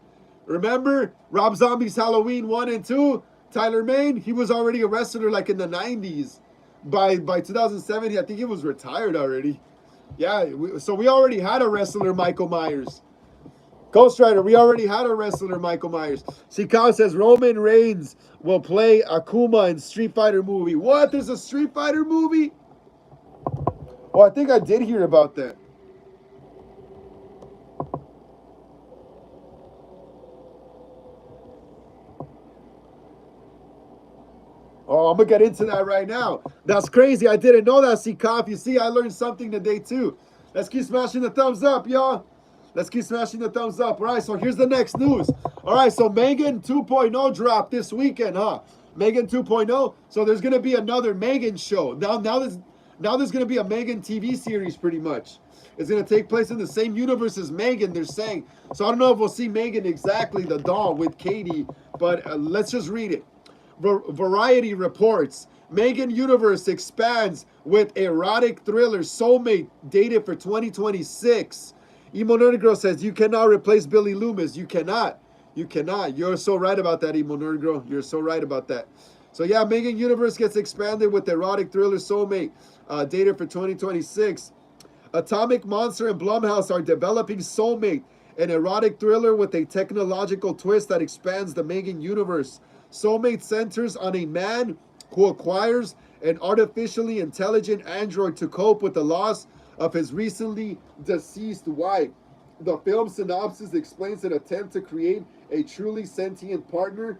Remember? Rob Zombie's Halloween 1 and 2? Tyler Mane, he was already a wrestler like in the 90s. By 2007, I think he was retired already. Yeah, so we already had a wrestler, Michael Myers. Ghost Rider, we already had a wrestler, Michael Myers. See, Kyle says Roman Reigns will play Akuma in Street Fighter movie. What? There's a Street Fighter movie? Oh, I think I did hear about that. Oh, I'm going to get into that right now. That's crazy. I didn't know that, C-Cop. You see, I learned something today, too. Let's keep smashing the thumbs up, y'all. Let's keep smashing the thumbs up. All right, so here's the next news. All right, so Megan 2.0 dropped this weekend, huh? Megan 2.0. So there's gonna be another Megan show. Now there's gonna be a Megan TV series, pretty much. It's gonna take place in the same universe as Megan. They're saying. So I don't know if we'll see Megan exactly the doll with Katie, but let's just read it. Variety reports Megan Universe expands with erotic thriller Soulmate dated for 2026. Emo Nerd Girl says, you cannot replace Billy Loomis. You cannot. You cannot. You're so right about that, Emo Nerd Girl. You're so right about that. So yeah, Megan Universe gets expanded with erotic thriller Soulmate dated for 2026. Atomic Monster and Blumhouse are developing Soulmate, an erotic thriller with a technological twist that expands the Megan universe. Soulmate centers on a man who acquires an artificially intelligent android to cope with the loss of his recently deceased wife. The film synopsis explains an attempt to create a truly sentient partner.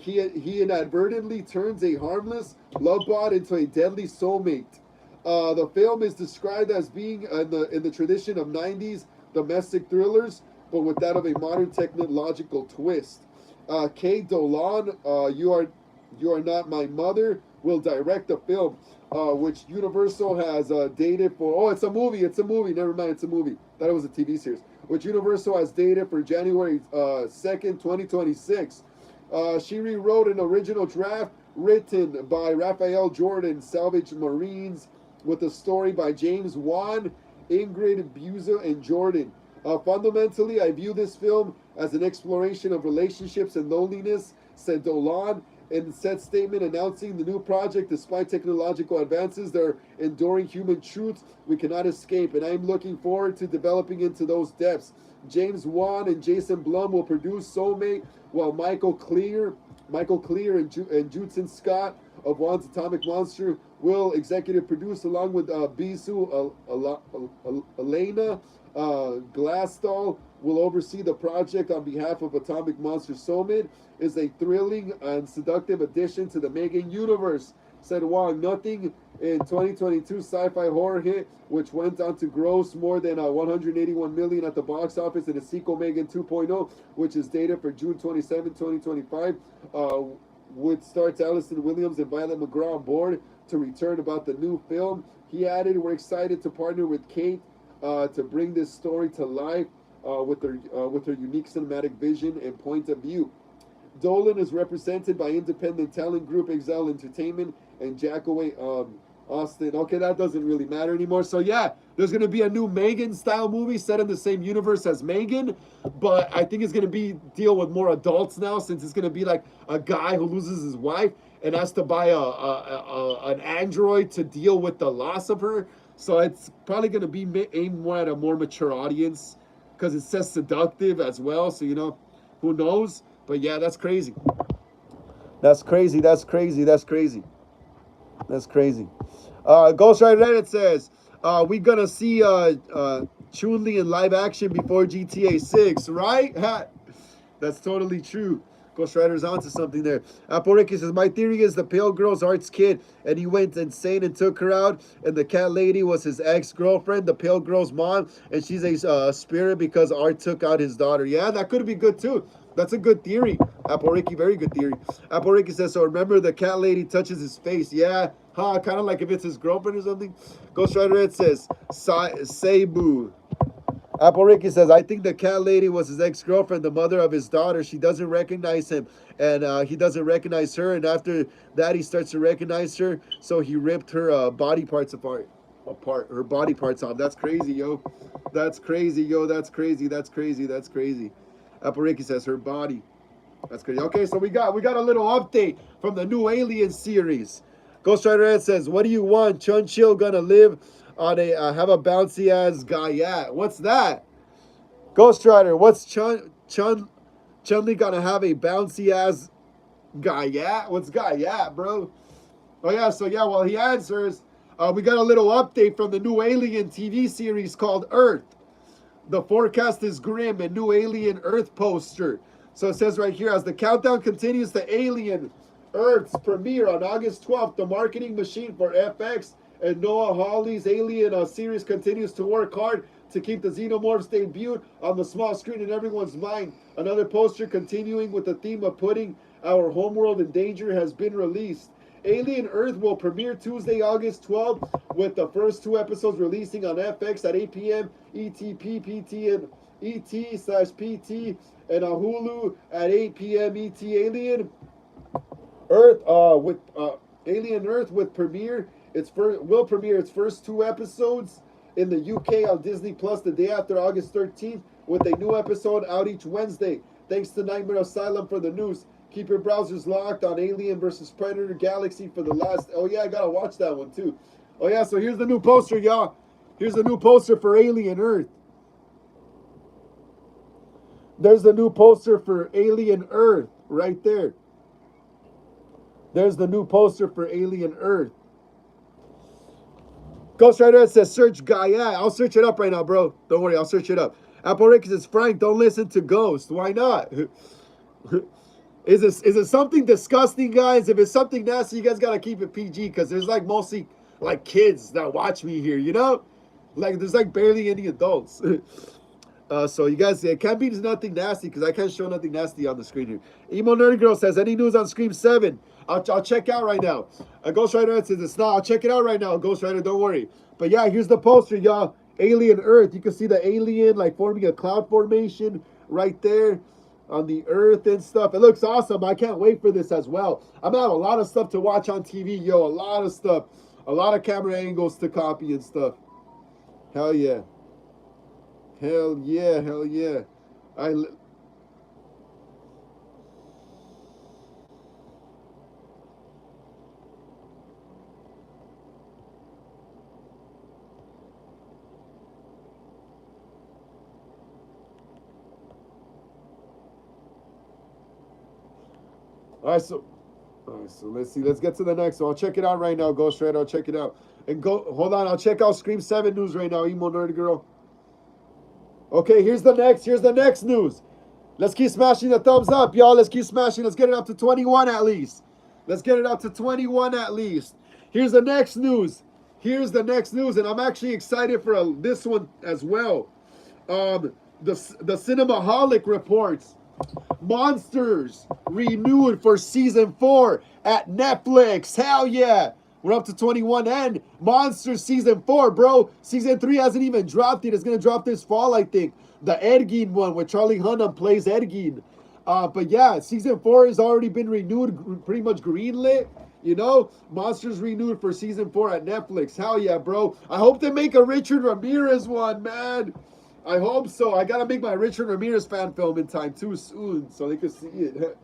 He inadvertently turns a harmless love bot into a deadly soulmate. The film is described as being in the tradition of 90s domestic thrillers, but with that of a modern technological twist. Kay Dolan, you are not my mother, will direct the film, which Universal has dated for. Oh, it's a movie. It's a movie. Never mind, it's a movie. Thought it was a TV series. Which Universal has dated for January 2nd, 2026. She rewrote an original draft written by Raphael Jordan, Salvage Marines, with a story by James Wan, Ingrid Buza, and Jordan. Fundamentally, I view this film as an exploration of relationships and loneliness, said Dolan in said statement announcing the new project. Despite technological advances, there are enduring human truths we cannot escape, and I'm looking forward to developing into those depths. James Wan and Jason Blum will produce Soulmate, while Michael Clear and Judson Scott of Wan's Atomic Monster will executive produce, along with Bisu Elena Glassdoll will oversee the project on behalf of Atomic Monster. Soulmate is a thrilling and seductive addition to the Megan universe, said Wong. Nothing in 2022 sci-fi horror hit, which went on to gross more than 181 million at the box office, in a sequel, Megan 2.0, which is dated for June 27, 2025, which starts Allison Williams and Violet McGraw on board to return about the new film. He added, we're excited to partner with Kate to bring this story to life with her unique cinematic vision and point of view. Dolan is represented by independent talent group Exile Entertainment and Jackaway Austin. Okay, that doesn't really matter anymore. So yeah, there's going to be a new Megan style movie set in the same universe as Megan, but I think it's going to deal with more adults now, since it's going to be like a guy who loses his wife and has to buy an android to deal with the loss of her. So it's probably going to be aimed more at a more mature audience, because it says seductive as well. So, who knows? But yeah, that's crazy. That's crazy. That's crazy. That's crazy. That's crazy. Ghost Rider Reddit says, we're going to see Chun-Li in live action before GTA 6, right? That's totally true. Ghost Rider's onto something there. Apple Ricky says, my theory is the pale girl's Art's kid, and he went insane and took her out, and the cat lady was his ex-girlfriend, the pale girl's mom, and she's a spirit because Art took out his daughter. Yeah, that could be good too. That's a good theory. Apple Ricky, very good theory. Apple Ricky says, so remember the cat lady touches his face. Yeah, kind of like if it's his girlfriend or something. Ghost Rider Ed says, Seibu. Apple Ricky says, I think the cat lady was his ex-girlfriend, the mother of his daughter. She doesn't recognize him, and he doesn't recognize her. And after that, he starts to recognize her, so he ripped her body parts apart. Her body parts off. That's crazy, yo. That's crazy, yo. That's crazy. That's crazy. That's crazy. Apple Ricky says, her body. That's crazy. Okay, so we got a little update from the new Alien series. Ghost Rider Ed says, what do you want? Chun-Chill gonna live on a have a bouncy ass guy at? What's that? Ghost Rider, what's Chun-Li gonna have a bouncy ass guy at? What's guy at, bro? Oh yeah, so yeah, while he answers, we got a little update from the new Alien TV series called Earth. The forecast is grim, and new Alien Earth poster. So it says right here, as the countdown continues to Alien Earth's premiere on August 12th, the marketing machine for FX and Noah Hawley's Alien series continues to work hard to keep the Xenomorphs debuted on the small screen in everyone's mind. Another poster continuing with the theme of putting our homeworld in danger has been released. Alien Earth will premiere Tuesday, August 12th, with the first 2 episodes releasing on FX at 8 p.m. ET/PT and on Hulu at 8 p.m. ET. Alien Earth will premiere its first 2 episodes in the UK on Disney Plus the day after August 13th, with a new episode out each Wednesday. Thanks to Nightmare Asylum for the news. Keep your browsers locked on Alien vs. Predator Galaxy for the last... Oh, yeah, I gotta watch that one, too. Oh, yeah, so here's the new poster, y'all. Here's the new poster for Alien Earth. There's the new poster for Alien Earth right there. There's the new poster for Alien Earth. Ghost Rider says, search guy. Yeah, I'll search it up right now, bro. Don't worry, I'll search it up. Apple Rick says, Frank, don't listen to Ghost. Why not? Is it something disgusting, guys? If it's something nasty, you guys gotta keep it PG, because there's like mostly like kids that watch me here, you know? Like there's like barely any adults. So you guys, it can't be nothing nasty, because I can't show nothing nasty on the screen here. Emo Nerd Girl says, any news on Scream 7? I'll check out right now. Ghost Rider says, it's not. I'll check it out right now, Ghost Rider, don't worry. But yeah, here's the poster, y'all. Alien Earth. You can see the alien like forming a cloud formation right there on the Earth and stuff. It looks awesome. I can't wait for this as well. I'm gonna have a lot of stuff to watch on TV, yo. A lot of stuff. A lot of camera angles to copy and stuff. Hell yeah. Hell yeah, hell yeah. All right, so let's see. Let's get to the next one. I'll check it out right now. Go straight. I'll check it out. And hold on. I'll check out Scream 7 news right now. Emo Nerd Girl. Okay, here's the next news. Let's keep smashing the thumbs up, y'all. Let's keep smashing. Let's get it up to 21 at least. Let's get it up to 21 at least. Here's the next news. Here's the next news, and I'm actually excited for this one as well. The Cinemaholic reports Monsters renewed for season 4 at Netflix. Hell yeah. We're up to 21 and Monsters season 4, bro. Season 3 hasn't even dropped yet. It's going to drop this fall, I think. The Ed Gein one where Charlie Hunnam plays Ed Gein. But yeah, season 4 has already been renewed, pretty much greenlit. You know, Monsters renewed for season 4 at Netflix. Hell yeah, bro. I hope they make a Richard Ramirez one, man. I hope so. I got to make my Richard Ramirez fan film in time too soon so they can see it.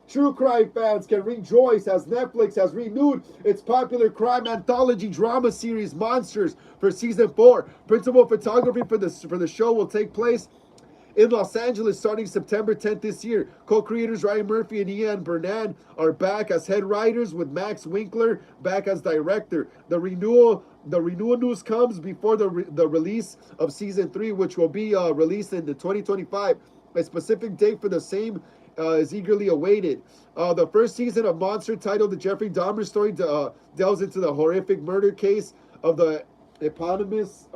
True crime fans can rejoice as Netflix has renewed its popular crime anthology drama series Monsters for season 4. Principal photography for the show will take place in Los Angeles starting September 10th this year. Co-creators Ryan Murphy and Ian Bernard are back as head writers, with Max Winkler back as director. The renewal news comes before the release of season 3, which will be released in the 2025. A specific date for the same is eagerly awaited. The first season of Monster, titled The Jeffrey Dahmer Story, delves into the horrific murder case of the eponymous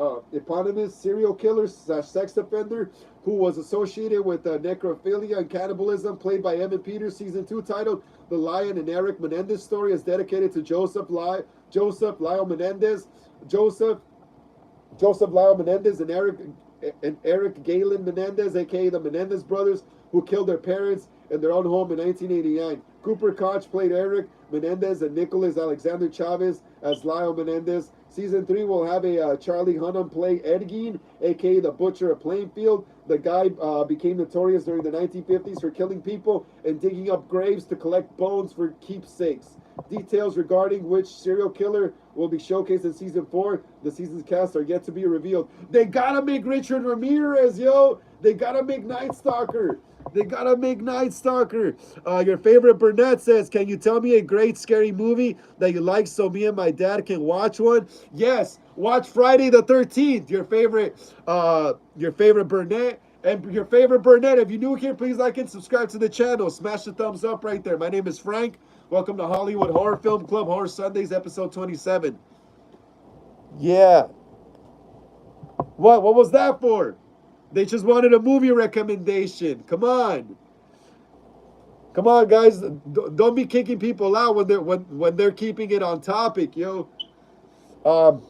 serial killer / sex offender who was associated with necrophilia and cannibalism, played by Evan Peters. Season 2, titled The Lion and Eric Menendez Story, is dedicated to Joseph Lyle Menendez and Eric Galen Menendez, aka the Menendez brothers, who killed their parents in their own home in 1989. Cooper Koch played Eric Menendez and Nicholas Alexander Chavez as Lyle Menendez. Season 3 will have a Charlie Hunnam play Ed Gein, aka the Butcher of Plainfield. The guy became notorious during the 1950s for killing people and digging up graves to collect bones for keepsakes. Details regarding which serial killer will be showcased in season 4, the season's cast, are yet to be revealed. They gotta make Richard Ramirez, yo! They gotta make Night Stalker. They gotta make Night Stalker. Your favorite Burnett says, can you tell me a great scary movie that you like so me and my dad can watch one? Yes, watch Friday the 13th. Your favorite Burnett. And your favorite Burnett, if you're new here, please like and subscribe to the channel. Smash the thumbs up right there. My name is Frank. Welcome to Hollywood Horror Film Club, Horror Sundays, episode 27. Yeah. What was that for? They just wanted a movie recommendation. Come on. Come on, guys. Don't be kicking people out when they're keeping it on topic, yo. Um,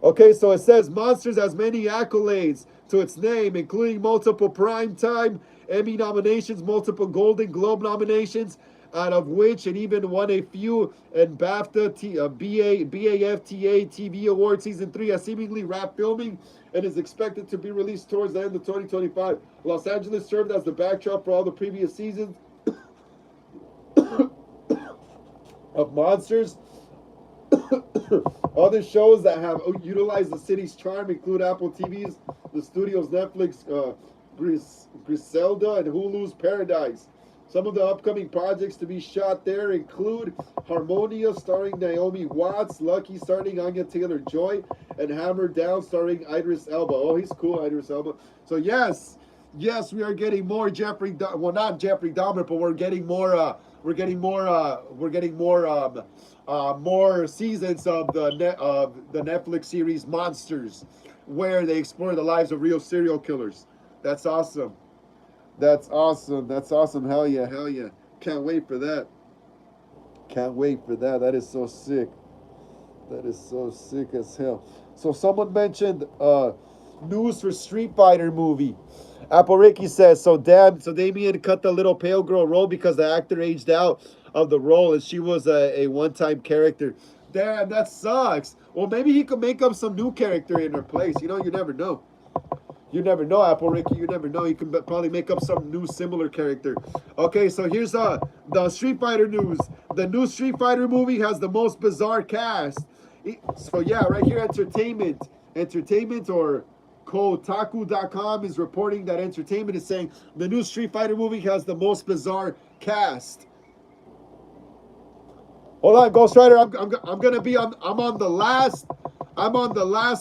okay, so it says Monsters has many accolades to its name, including multiple Primetime Emmy nominations, multiple Golden Globe nominations, out of which it even won a few in BAFTA TV Award Season 3 has seemingly wrapped filming and is expected to be released towards the end of 2025. Los Angeles served as the backdrop for all the previous seasons of Monsters. Other shows that have utilized the city's charm include Apple TV's the studio's Netflix Griselda and Hulu's Paradise. Some of the upcoming projects to be shot there include Harmonia starring Naomi Watts, Lucky starring Anya Taylor-Joy, and Hammer Down starring Idris Elba. Oh, he's cool, Idris Elba. So yes, we are getting more Jeffrey. Well, not Jeffrey Dahmer, but we're getting more. More seasons of the Netflix series Monsters, where they explore the lives of real serial killers. That's awesome. That's awesome. That's awesome. Hell yeah. Hell yeah. Can't wait for that. Can't wait for that. That is so sick. That is so sick as hell. So someone mentioned news for Street Fighter movie. Apple Ricky says, so Damien cut the little pale girl role because the actor aged out of the role and she was a one-time character. Damn, that sucks. Well, maybe he could make up some new character in her place. You know, you never know. You never know, Apple Ricky. You never know. You can probably make up some new similar character. Okay, so here's the Street Fighter news. The new Street Fighter movie has the most bizarre cast. So yeah, right here, Entertainment or Kotaku.com is reporting that Entertainment is saying the new Street Fighter movie has the most bizarre cast. Hold on, Ghost Rider. I'm gonna be on. I'm on the last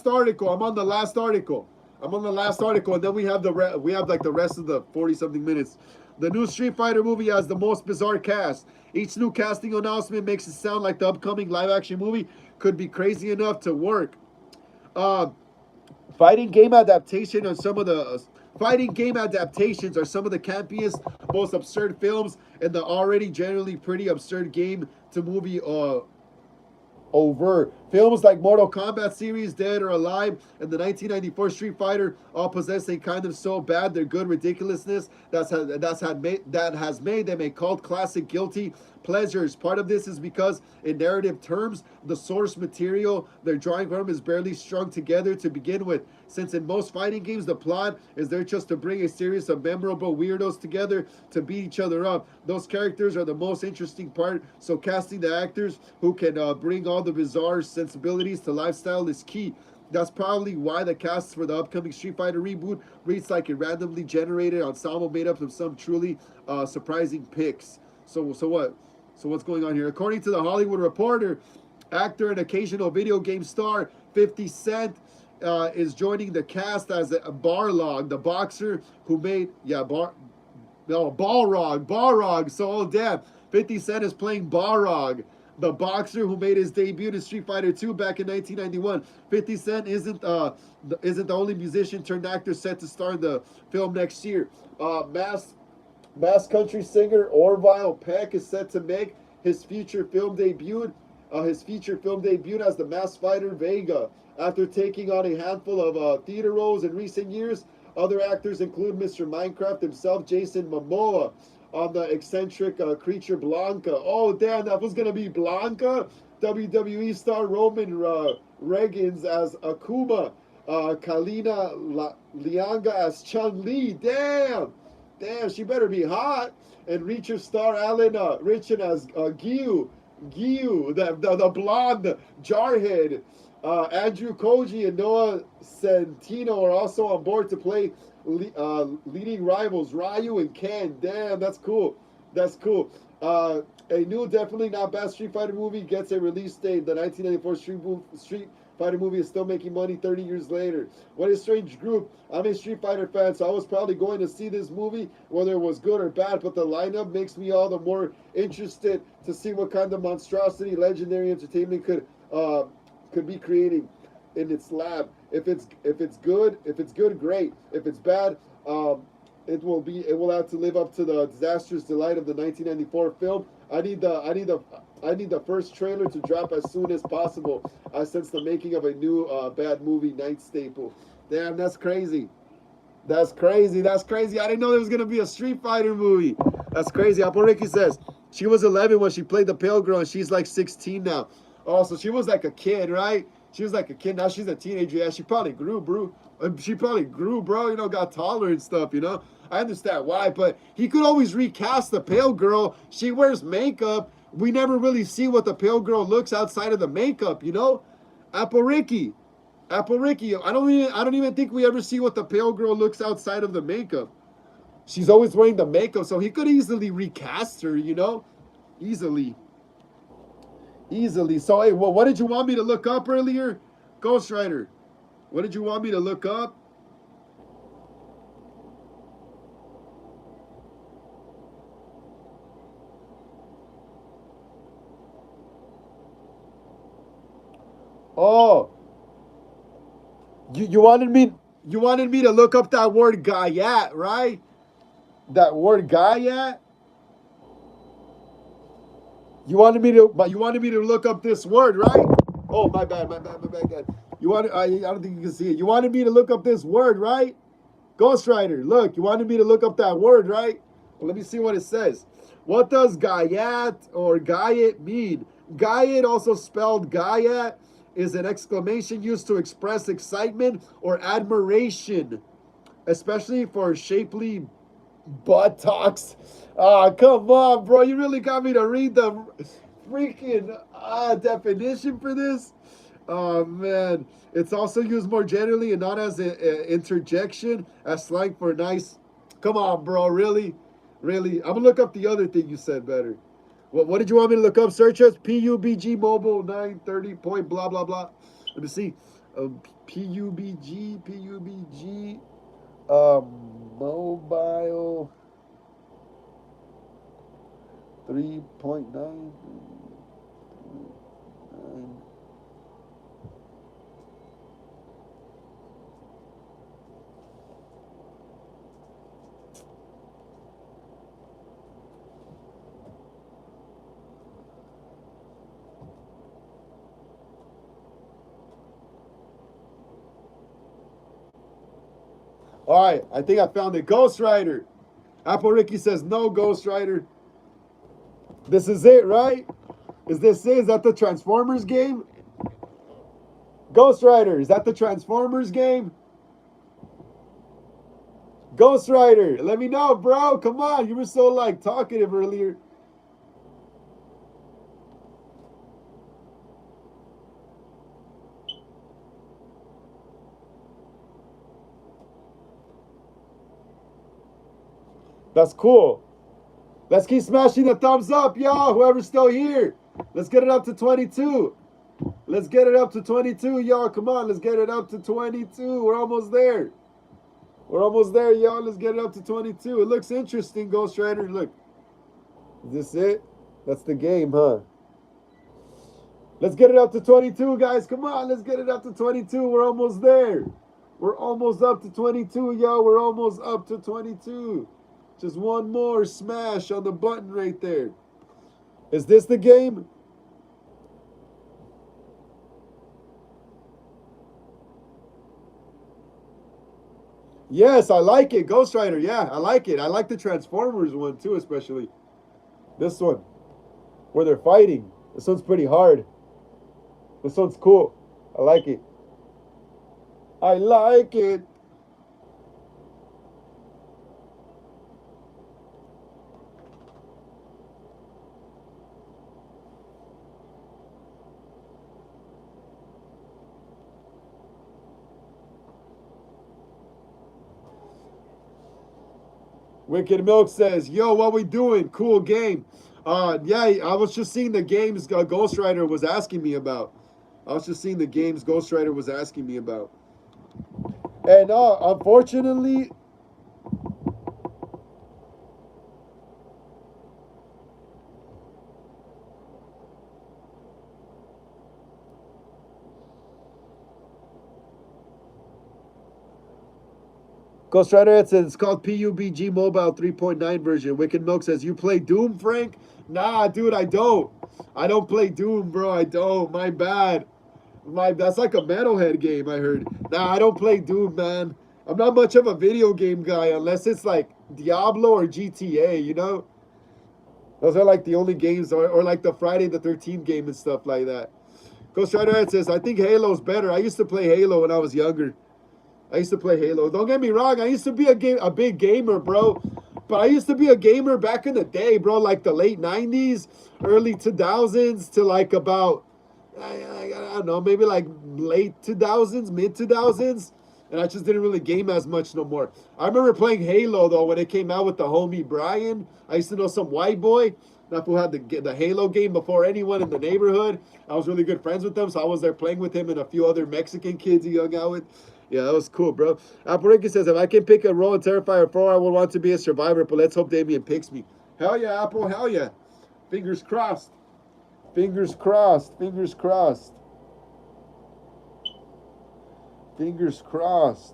article. And then we have like the rest of the 40-something minutes. The new Street Fighter movie has the most bizarre cast. Each new casting announcement makes it sound like the upcoming live-action movie could be crazy enough to work. Fighting game adaptations are some of the campiest, most absurd films in the already generally pretty absurd game to movie over. Films like Mortal Kombat series, Dead or Alive, and the 1994 Street Fighter all possess a kind of so bad they're good ridiculousness that has made them a cult classic guilty pleasures. Part of this is because, in narrative terms, the source material they're drawing from is barely strung together to begin with. Since in most fighting games, the plot is there just to bring a series of memorable weirdos together to beat each other up. Those characters are the most interesting part, so casting the actors who can bring all the bizarre sensibilities to lifestyle is key. That's probably why the cast for the upcoming Street Fighter reboot reads like a randomly generated ensemble made up of some truly surprising picks. So what? So what's going on here? According to the Hollywood Reporter, actor and occasional video game star 50 Cent is joining the cast as a Barlog, the boxer who made Balrog. So oh damn, 50 Cent is playing Balrog, the boxer who made his debut in Street Fighter 2 back in 1991. 50 Cent isn't the only musician turned actor set to star in the film next year. Mass country singer Orville Peck is set to make his feature film debut as the Mass Fighter Vega. After taking on a handful of theater roles in recent years, other actors include Mr. Minecraft himself, Jason Momoa, on the eccentric creature Blanca. Oh, damn, that was going to be Blanca? WWE star Roman Reigns as Akuma, Kalina Lianga as Chun-Li. Damn, she better be hot. And Reacher star Alan Richin as Gyu, the blonde jarhead. Andrew Koji and Noah Centino are also on board to play leading rivals Ryu and Ken. Damn, that's cool. A new, definitely not bad Street Fighter movie gets a release date. The 1994 Street Fighter movie is still making money 30 years later. What a strange group. I'm a Street Fighter fan, so I was probably going to see this movie, whether it was good or bad, but the lineup makes me all the more interested to see what kind of monstrosity Legendary Entertainment could be creating. in its lab. If it's good, great. If it's bad, it will have to live up to the disastrous delight of the 1994 film. I need the first trailer to drop as soon as possible. I sense the making of a new bad movie night staple. Damn, that's crazy. That's crazy. That's crazy. I didn't know there was gonna be a Street Fighter movie. That's crazy. Apo Ricky says she was 11 when she played the pale girl, and she's like 16 now. Oh, so she was like a kid, right? She was like a kid. Now she's a teenager. Yeah, she probably grew, bro. She probably grew, bro. You know, got taller and stuff. You know, I understand why, but he could always recast the pale girl. She wears makeup. We never really see what the pale girl looks outside of the makeup. You know, Apo Ricky. Apple Ricky, I don't even think we ever see what the pale girl looks outside of the makeup. She's always wearing the makeup, so he could easily recast her, you know? Easily. Easily. So hey, well, what did you want me to look up earlier? Ghost Rider. What did you want me to look up? Oh, you wanted me to look up that word Guyat, right? That word Guyat? You wanted me to look up this word, right? Oh, my bad. You wanted I don't think you can see it. You wanted me to look up this word, right? Ghost Rider, look, you wanted me to look up that word, right? Well, let me see what it says. What does Gayat or Gayat mean? Gayat, also spelled Gayat, is an exclamation used to express excitement or admiration, especially for shapely buttocks. Ah, come on, bro. You really got me to read the freaking definition for this? Oh, man. It's also used more generally and not as an interjection, as slang for nice. Come on, bro. Really? Really? I'm going to look up the other thing you said better. What did you want me to look up? Search as PUBG Mobile 930 point blah, blah, blah. Let me see. PUBG, mobile 3.9. All right, I think I found it. Ghost Rider. Apple Ricky says no, Ghost Rider. This is it, right? Is this it? Is that the Transformers game? Ghost Rider, is that the Transformers game? Ghost Rider, let me know, bro. Come on, you were so like talkative earlier. That's cool. Let's keep smashing the thumbs up, y'all. Whoever's still here. Let's get it up to 22. Let's get it up to 22, y'all. Come on, let's get it up to 22. We're almost there. We're almost there, y'all. Let's get it up to 22. It looks interesting, Ghost Rider. Look. Is this it? That's the game, huh? Let's get it up to 22, guys. Come on, let's get it up to 22. We're almost there. We're almost up to 22, yo. We're almost up to 22. Just one more smash on the button right there. Is this the game? Yes, I like it. Ghost Rider, yeah, I like it. I like the Transformers one too, especially. This one, where they're fighting. This one's pretty hard. This one's cool. I like it. I like it. Wicked Milk says, "Yo, what we doing? Cool game." Yeah, I was just seeing the games Ghost Rider was asking me about. I was just seeing the games Ghost Rider was asking me about. And unfortunately, Ghost Rider, it says it's called PUBG Mobile 3.9 version. Wicked Milk says, you play Doom, Frank? Nah, dude, I don't. I don't play Doom, bro. I don't. My bad. That's like a metalhead game, I heard. Nah, I don't play Doom, man. I'm not much of a video game guy unless it's like Diablo or GTA, you know? Those are like the only games, or like the Friday the 13th game and stuff like that. Ghost Rider, it says, I think Halo's better. I used to play Halo when I was younger. I used to play Halo. Don't get me wrong. I used to be a big gamer, bro. But I used to be a gamer back in the day, bro. Like the late 90s, early 2000s to like about, I don't know, maybe like late 2000s, mid 2000s. And I just didn't really game as much no more. I remember playing Halo, though, when it came out with the homie Brian. I used to know some white boy that who had the Halo game before anyone in the neighborhood. I was really good friends with them, so I was there playing with him and a few other Mexican kids he hung out with. Yeah, that was cool, bro. Apple says, if I can pick a role in Terrifier 4, I would want to be a survivor, but let's hope Damien picks me. Hell yeah, Apple, hell yeah. Fingers crossed. Fingers crossed. Fingers crossed. Fingers crossed.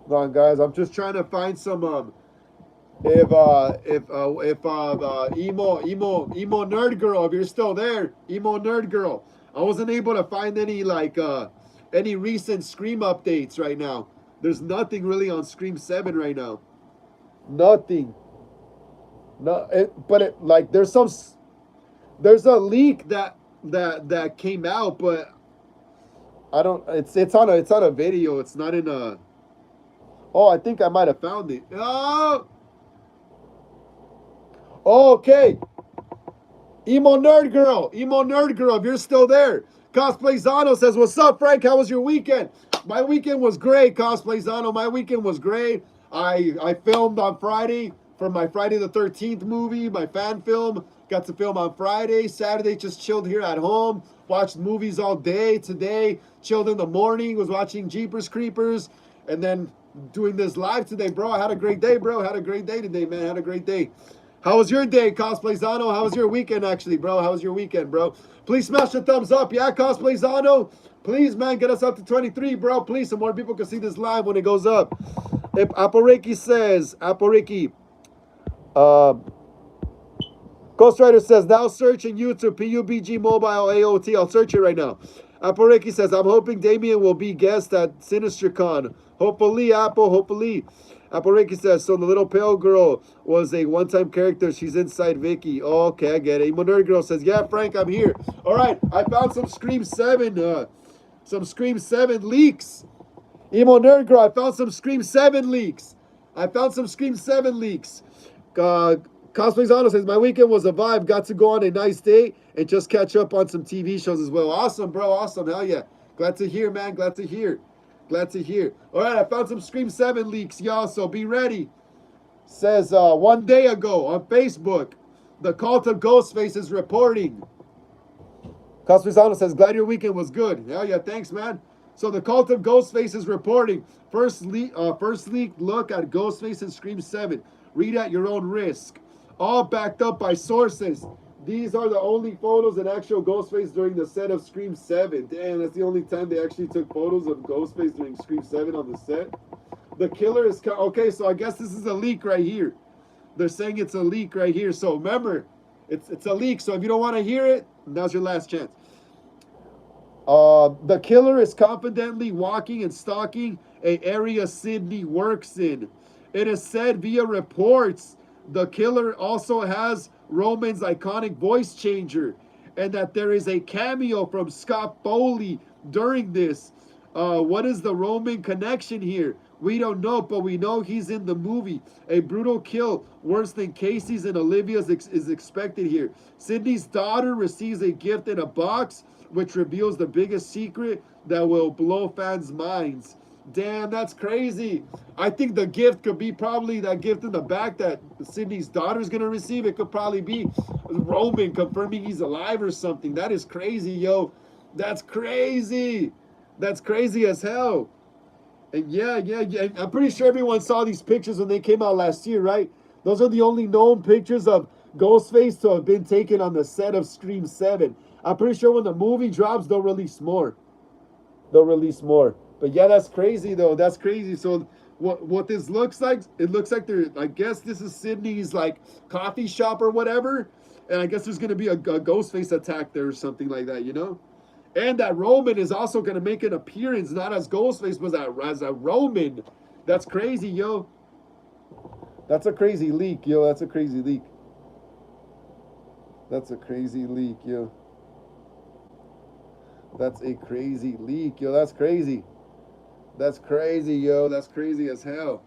Hold on, guys. I'm just trying to find some if the emo nerd girl, if you're still there, emo nerd girl. I wasn't able to find any like any recent Scream updates right now. There's nothing really on Scream 7 right now. Nothing. No, like there's a leak that came out, but I don't. It's on a video. It's not in a. Oh, I think I might have found it. Oh, okay. Emo Nerd Girl, if you're still there. Cosplay Zano says, what's up, Frank? How was your weekend? My weekend was great, Cosplay Zano. My weekend was great. I filmed on Friday for my Friday the 13th movie, my fan film. Got to film on Friday. Saturday, just chilled here at home. Watched movies all day today. Chilled in the morning. Was watching Jeepers Creepers. And then doing this live today, bro. I had a great day, bro. Had a great day today, man. Had a great day. How was your day, Cosplay Zano? How was your weekend, actually, bro? How was your weekend, bro? Please smash the thumbs up, yeah, Cosplay Zano? Please, man, get us up to 23, bro. Please, so more people can see this live when it goes up. If Aporiki says, Ghost Rider says, now search in YouTube, PUBG Mobile AOT. I'll search it right now. Aporiki says, I'm hoping Damien will be guest at SinisterCon. Hopefully, Apple, hopefully. Aporiki says, so the little pale girl was a one-time character. She's inside Vicky. Oh, okay, I get it. Emo Nerd Girl says, yeah, Frank, I'm here. All right, I found some Scream 7 leaks. Emo Nerd Girl, I found some Scream 7 leaks. Cosplay Zano says, my weekend was a vibe. Got to go on a nice day and just catch up on some TV shows as well. Awesome, bro. Awesome. Hell yeah. Glad to hear, man. Glad to hear. Glad to hear. All right, I found some Scream 7 leaks, y'all, so be ready. Says, one day ago on Facebook, the cult of Ghostface is reporting. Cosplay Zano says, glad your weekend was good. Hell yeah, thanks, man. So the cult of Ghostface is reporting. First leaked look at Ghostface in Scream 7. Read at your own risk. All backed up by sources. These are the only photos of actual Ghostface during the set of Scream 7. Damn, that's the only time they actually took photos of Ghostface during Scream 7 on the set. The killer is... Okay, so I guess this is a leak right here. They're saying it's a leak right here. So remember, it's a leak. So if you don't want to hear it, now's your last chance. The killer is confidently walking and stalking an area Sydney works in. It is said via reports the killer also has Roman's iconic voice changer, and that there is a cameo from Scott Foley during this. What is the Roman connection here? We don't know, but we know he's in the movie. A brutal kill, worse than Casey's and Olivia's, is expected here. Sydney's daughter receives a gift in a box, which reveals the biggest secret that will blow fans' minds. Damn, that's crazy. I think the gift could be probably that gift in the back that Sydney's daughter's going to receive. It could probably be Roman confirming he's alive or something. That is crazy, yo. That's crazy. That's crazy as hell. And yeah. I'm pretty sure everyone saw these pictures when they came out last year, right? Those are the only known pictures of Ghostface to have been taken on the set of Scream 7. I'm pretty sure when the movie drops, they'll release more. But yeah, that's crazy though. That's crazy. So what this looks like, it looks like I guess this is Sydney's like coffee shop or whatever. And I guess there's gonna be a Ghostface attack there or something like that, you know? And that Roman is also gonna make an appearance, not as Ghostface, but as a Roman. That's crazy, yo. That's a crazy leak, yo. That's a crazy leak, yo. That's a crazy leak, yo. That's crazy. That's crazy, yo. That's crazy as hell.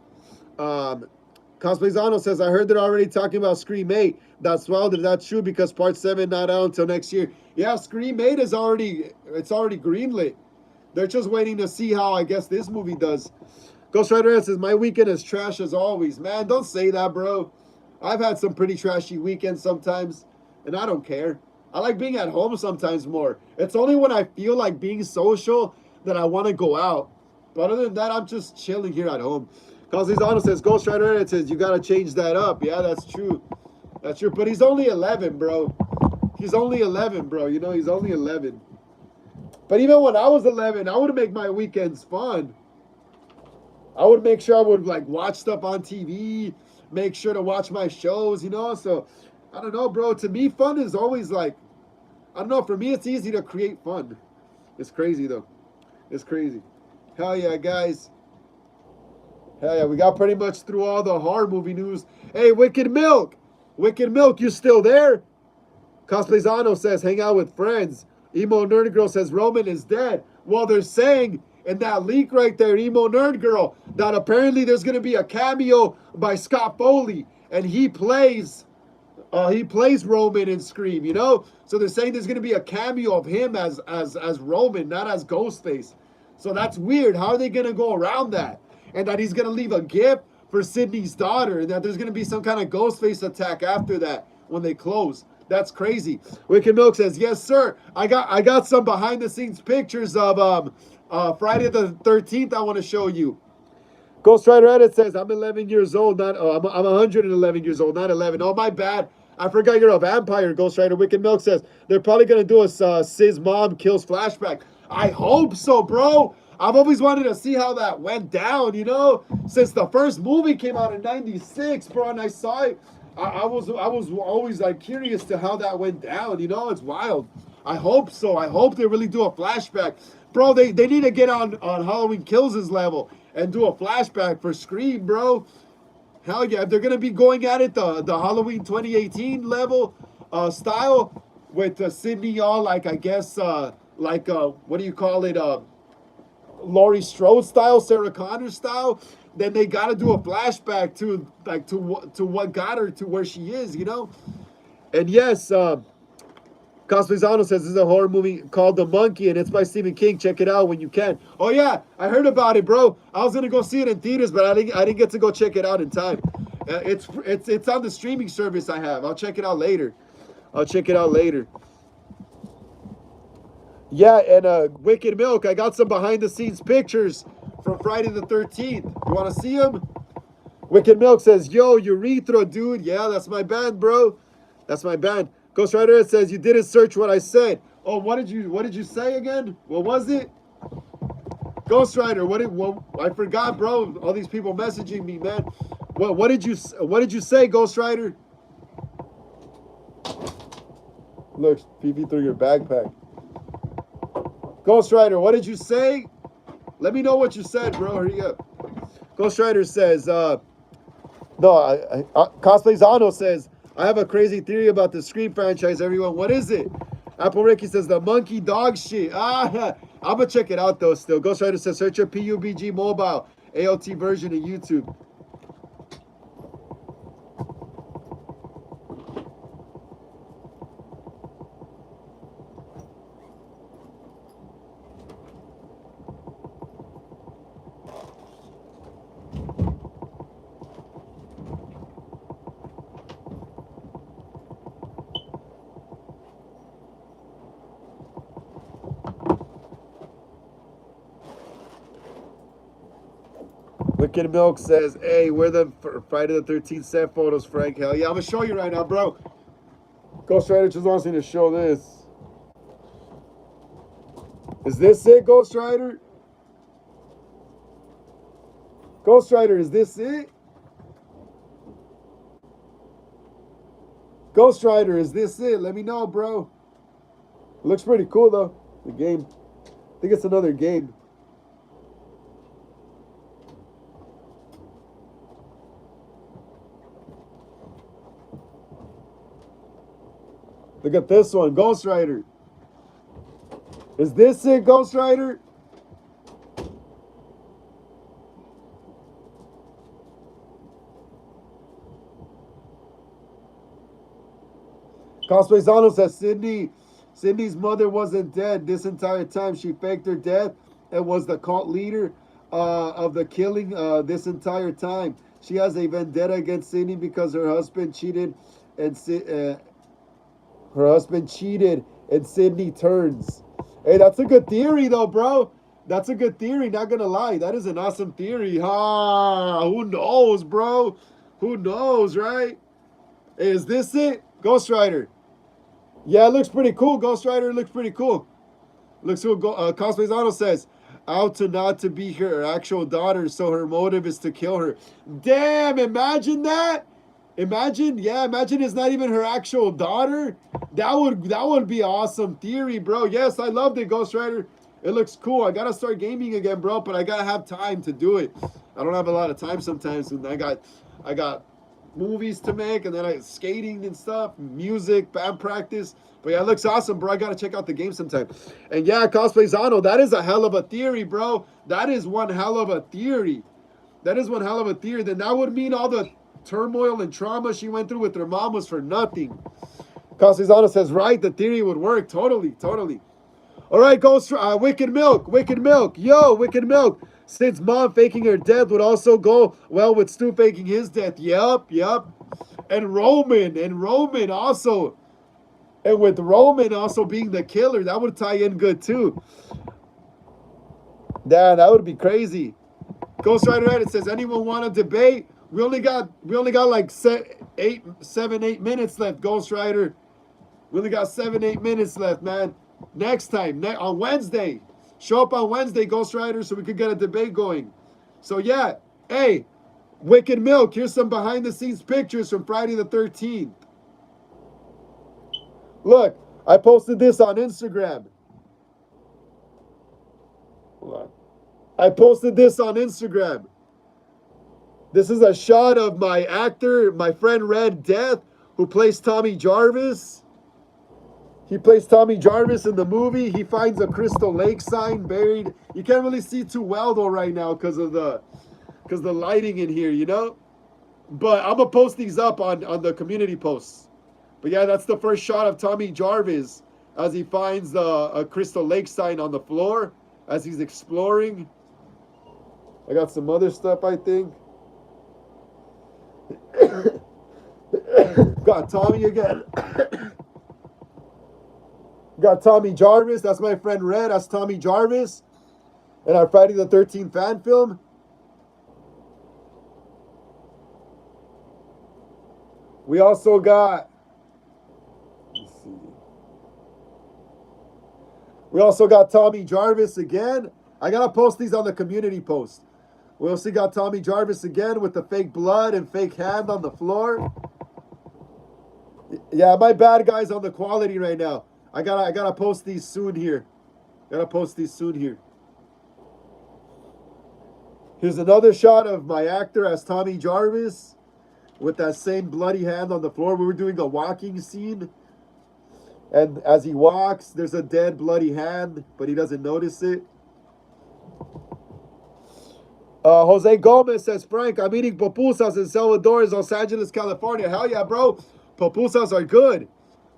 Cosplayzano says, I heard they're already talking about Scream 8. That's wild if that's true because Part 7 not out until next year. Yeah, Scream 8 is already greenlit. They're just waiting to see how, I guess, this movie does. Ghost Rider says, my weekend is trash as always. Man, don't say that, bro. I've had some pretty trashy weekends sometimes, and I don't care. I like being at home sometimes more. It's only when I feel like being social that I want to go out. But other than that, I'm just chilling here at home. Cosplayzano says, Ghost Rider says, you got to change that up. Yeah, that's true. That's true. But he's only 11, bro. He's only 11, bro. You know, he's only 11. But even when I was 11, I would make my weekends fun. I would make sure I would, like, watch stuff on TV, make sure to watch my shows, you know? So, I don't know, bro. To me, fun is always, like, I don't know. For me, it's easy to create fun. It's crazy, though. It's crazy. Hell yeah, guys. Hell yeah, we got pretty much through all the horror movie news. Hey, Wicked Milk. Wicked Milk, you still there? Cosplayzano says, hang out with friends. Emo Nerd Girl says, Roman is dead. Well, they're saying in that leak right there, Emo Nerd Girl, that apparently there's going to be a cameo by Scott Foley. And he plays Roman in Scream, you know? So they're saying there's going to be a cameo of him as Roman, not as Ghostface. So that's weird. How are they going to go around that? And that he's going to leave a gift for Sydney's daughter, and that there's going to be some kind of Ghostface attack after that when they close. That's crazy. Wicked Milk says, yes, sir. I got some behind the scenes pictures of Friday the 13th I want to show you. Ghost Rider Edit says, I'm 11 years old, I'm 111 years old, not 11. Oh, my bad. I forgot you're a vampire, Ghost Rider. Wicked Milk says, they're probably going to do a Sid's mom kills flashback. I hope so, bro. I've always wanted to see how that went down, you know? Since the first movie came out in 96, bro, and I saw it, I was always, like, curious to how that went down, you know? It's wild. I hope so. I hope they really do a flashback. Bro, they need to get on Halloween Kills' level and do a flashback for Scream, bro. Hell yeah. If they're going to be going at it the Halloween 2018 level style with Sydney all, like, I guess, what do you call it, Laurie Strode style, Sarah Connor style, then they got to do a flashback to what got her to where she is, you know? And yes, Cosplayzano says this is a horror movie called The Monkey, and it's by Stephen King. Check it out when you can. Oh yeah, I heard about it, bro. I was gonna go see it in theaters, but I didn't get to go check it out in time. It's on the streaming service I have. I'll check it out later. Yeah, and Wicked Milk, I got some behind the scenes pictures from Friday the 13th. You want to see them? Wicked Milk says, yo, Urethra, dude. Yeah, that's my band, bro. That's my band. Ghost Rider says, you didn't search what I said. Oh, what did you say again? What was it? Ghost Rider, I forgot, bro. All these people messaging me, man. What did you say, Ghost Rider? Look, peepee through your backpack. Ghost Rider, what did you say? Let me know what you said, bro. Hurry up. Ghost Rider says, Cosplayzano says, I have a crazy theory about the Scream franchise, everyone. What is it? Apple Ricky says, the monkey dog shit. I'm going to check it out, though, still. Ghost Rider says, search your PUBG mobile ALT version of YouTube. Wicked Milk says, hey, where the Friday the 13th set photos, Frank? Hell yeah, I'm going to show you right now, bro. Ghost Rider just wants me to show this. Is this it, Ghost Rider? Ghost Rider, is this it? Ghost Rider, is this it? Let me know, bro. It looks pretty cool, though. The game. I think it's another game. Look at this one, Ghost Rider. Is this it, Ghost Rider? Cosplayzano says Sydney's mother wasn't dead this entire time. She faked her death and was the cult leader of the killing this entire time. She has a vendetta against Sydney because her husband cheated and Sydney turns. Hey, that's a good theory though, bro. That's a good theory, not gonna lie. That is an awesome theory. Who knows, bro? Who knows, right? Hey, is this it? Ghost Rider. Yeah, it looks pretty cool. Ghost Rider looks pretty cool. Looks cool. Cosplayzano says, out to not to be her actual daughter, so her motive is to kill her. Damn, imagine that. Imagine it's not even her actual daughter. That would be an awesome theory, bro. Yes, I loved it, Ghost Rider. It looks cool. I gotta start gaming again, bro, but I gotta have time to do it. I don't have a lot of time sometimes, and I got movies to make, and then I skating and stuff, music, band practice. But yeah, it looks awesome, bro. I gotta check out the game sometime. And yeah, Cosplayzano, that is a hell of a theory, bro. That is one hell of a theory. That is one hell of a theory. Then that would mean all the turmoil and trauma she went through with her mom was for nothing. Cosplayzano says, right, the theory would work. Totally. All right, Wicked Milk. Yo, Wicked Milk. Since mom faking her death would also go well with Stu faking his death. Yup. And Roman also. And with Roman also being the killer, that would tie in good too. Damn, that would be crazy. Ghost Rider Edit says, anyone want to debate? We only got like 7-8 minutes left, Ghost Rider. We only got 7-8 minutes left, man. Next time, on Wednesday. Show up on Wednesday, Ghost Rider, so we could get a debate going. So yeah, hey, Wicked Milk, here's some behind the scenes pictures from Friday the 13th. Look, I posted this on Instagram. Hold on. I posted this on Instagram. This is a shot of my actor, my friend Red Death, who plays Tommy Jarvis. He plays Tommy Jarvis in the movie. He finds a Crystal Lake sign buried. You can't really see too well though right now because the lighting in here, you know? But I'm gonna post these up on the community posts. But yeah, that's the first shot of Tommy Jarvis as he finds a Crystal Lake sign on the floor as he's exploring. I got some other stuff, I think. Got Tommy again. Got Tommy Jarvis. That's my friend Red. That's Tommy Jarvis. And our Friday the 13th fan film. We also got... Let's see. We also got Tommy Jarvis again. I got to post these on the community post. We also got Tommy Jarvis again with the fake blood and fake hand on the floor. Yeah, my bad, guys, on the quality right now. I gotta post these soon here. Here's another shot of my actor as Tommy Jarvis with that same bloody hand on the floor. We were doing a walking scene. And as he walks, there's a dead bloody hand, but he doesn't notice it. Jose Gomez says, Frank, I'm eating pupusas in Salvador, Los Angeles, California. Hell yeah, bro. Pupusas are good.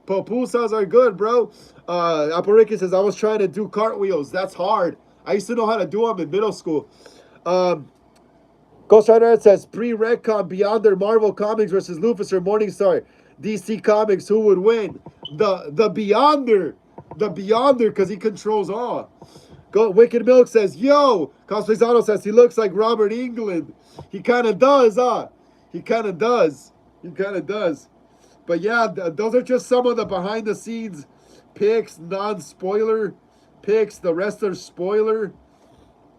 Pupusas are good, bro. Aparicky says, I was trying to do cartwheels. That's hard. I used to know how to do them in middle school. Ghost Rider says, pre-retcon Beyonder Marvel Comics versus Lucifer Morningstar. DC Comics, who would win? The Beyonder. The Beyonder, because he controls all. Wicked Milk says, yo, Cosplayzano says, he looks like Robert Englund. He kind of does, huh? He kind of does. He kind of does. But yeah, those are just some of the behind-the-scenes picks, non-spoiler picks. The rest are spoiler.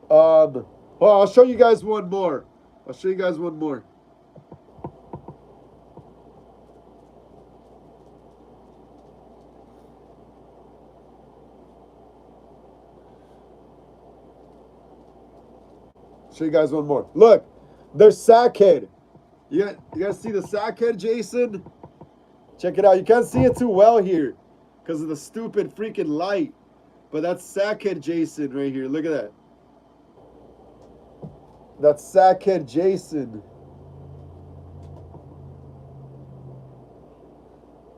Well, I'll show you guys one more. I'll show you guys one more. Show you guys one more. Look, there's Sackhead. You guys see the Sackhead, Jason? Check it out. You can't see it too well here because of the stupid freaking light. But that's Sackhead Jason right here. Look at that. That's Sackhead Jason.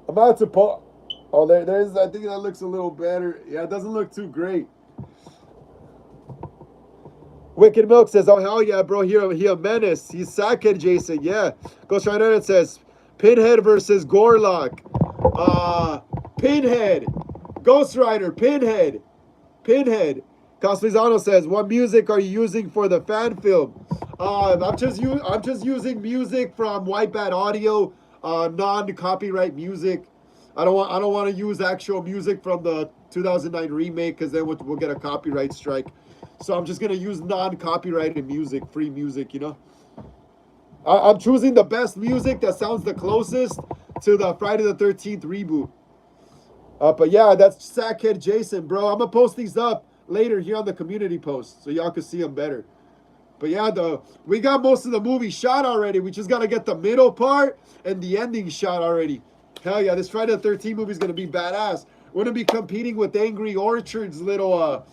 I'm about to pull. Oh, there's. I think that looks a little better. Yeah, it doesn't look too great. Wicked Milk says, oh, hell yeah, bro. He a menace. He's Sackhead Jason. Yeah. Ghost Rider says, Pinhead versus Gorlock. Pinhead. Ghost Rider. Pinhead. Pinhead. Cosplayzano says, what music are you using for the fan film? I'm just using music from White Bat Audio, non-copyright music. I don't want to use actual music from the 2009 remake because then we'll get a copyright strike. So I'm just gonna use non-copyrighted music, free music, you know. I'm choosing the best music that sounds the closest to the Friday the 13th reboot. But yeah, that's Sackhead Jason, bro. I'm gonna post these up later here on the community post so y'all can see them better. But yeah, we got most of the movie shot already. We just gotta get the middle part and the ending shot already. Hell yeah, this Friday the 13th movie is gonna be badass. We're gonna be competing with Angry Orchard's little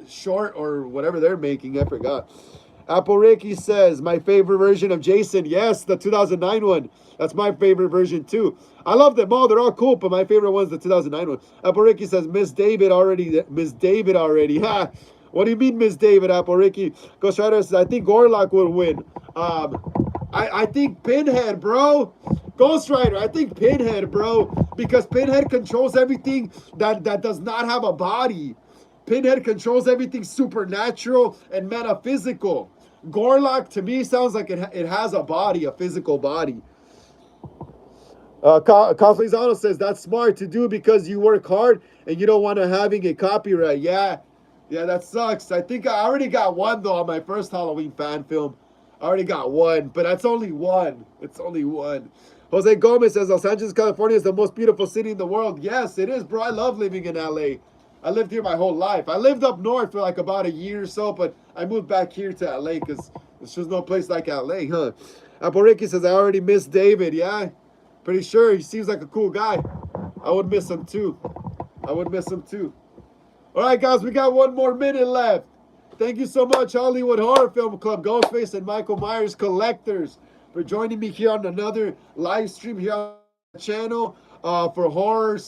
short or whatever they're making. I forgot. Apple Ricky says, my favorite version of Jason. Yes, the 2009 one. That's my favorite version too. I love them all. They're all cool, but my favorite one's the 2009 one. Apple Ricky says, Miss David already. Ha! What do you mean, Miss David, Apple Ricky? Ghost Rider says, I think Gorlock will win. I think Pinhead, bro. Ghost Rider, I think Pinhead, bro. Because Pinhead controls everything that does not have a body. Pinhead controls everything supernatural and metaphysical. Gorlock, to me, sounds like it has a body, a physical body. Cosplayzano says, that's smart to do because you work hard and you don't want to having a copyright. Yeah, that sucks. I think I already got one, though, on my first Halloween fan film. I already got one, but that's only one. It's only one. Jose Gomez says, Los Angeles, California is the most beautiful city in the world. Yes, it is, bro. I love living in LA. I lived here my whole life. I lived up north for like about a year or so, but I moved back here to LA because there's just no place like LA, huh? Apple Ricky says, I already miss David. Yeah, pretty sure. He seems like a cool guy. I would miss him too. I would miss him too. All right, guys, we got 1 more minute left. Thank you so much, Hollywood Horror Film Club, Ghostface, and Michael Myers Collectors, for joining me here on another live stream here on the channel. For Horror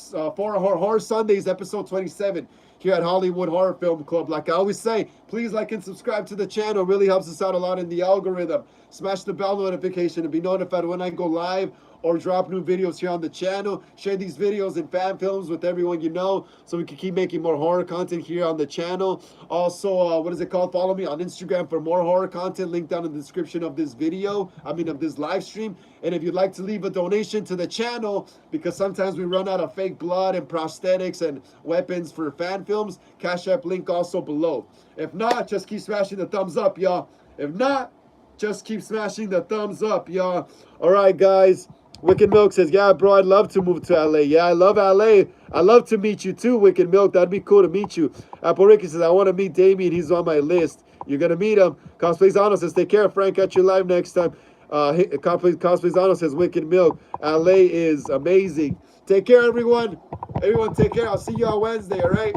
Sundays, episode 27 here at Hollywood Horror Film Club. Like I always say, please like and subscribe to the channel. It really helps us out a lot in the algorithm. Smash the bell notification to be notified when I go live or drop new videos here on the channel. Share these videos and fan films with everyone you know so we can keep making more horror content here on the channel. Also, what is it called? Follow me on Instagram for more horror content. Link down in the description of this video. Of this live stream. And if you'd like to leave a donation to the channel, because sometimes we run out of fake blood and prosthetics and weapons for fan films, Cash App link also below. If not, just keep smashing the thumbs up, y'all. If not, just keep smashing the thumbs up, y'all. All right, guys. Wicked Milk says, yeah, bro, I'd love to move to LA. Yeah, I love LA. I'd love to meet you too, Wicked Milk. That'd be cool to meet you. Apple Ricky says, I want to meet Damien. He's on my list. You're going to meet him. Cosplayzano says, take care, Frank. Catch you live next time. Cosplayzano says, Wicked Milk. LA is amazing. Take care, everyone. Everyone, take care. I'll see you on Wednesday, all right?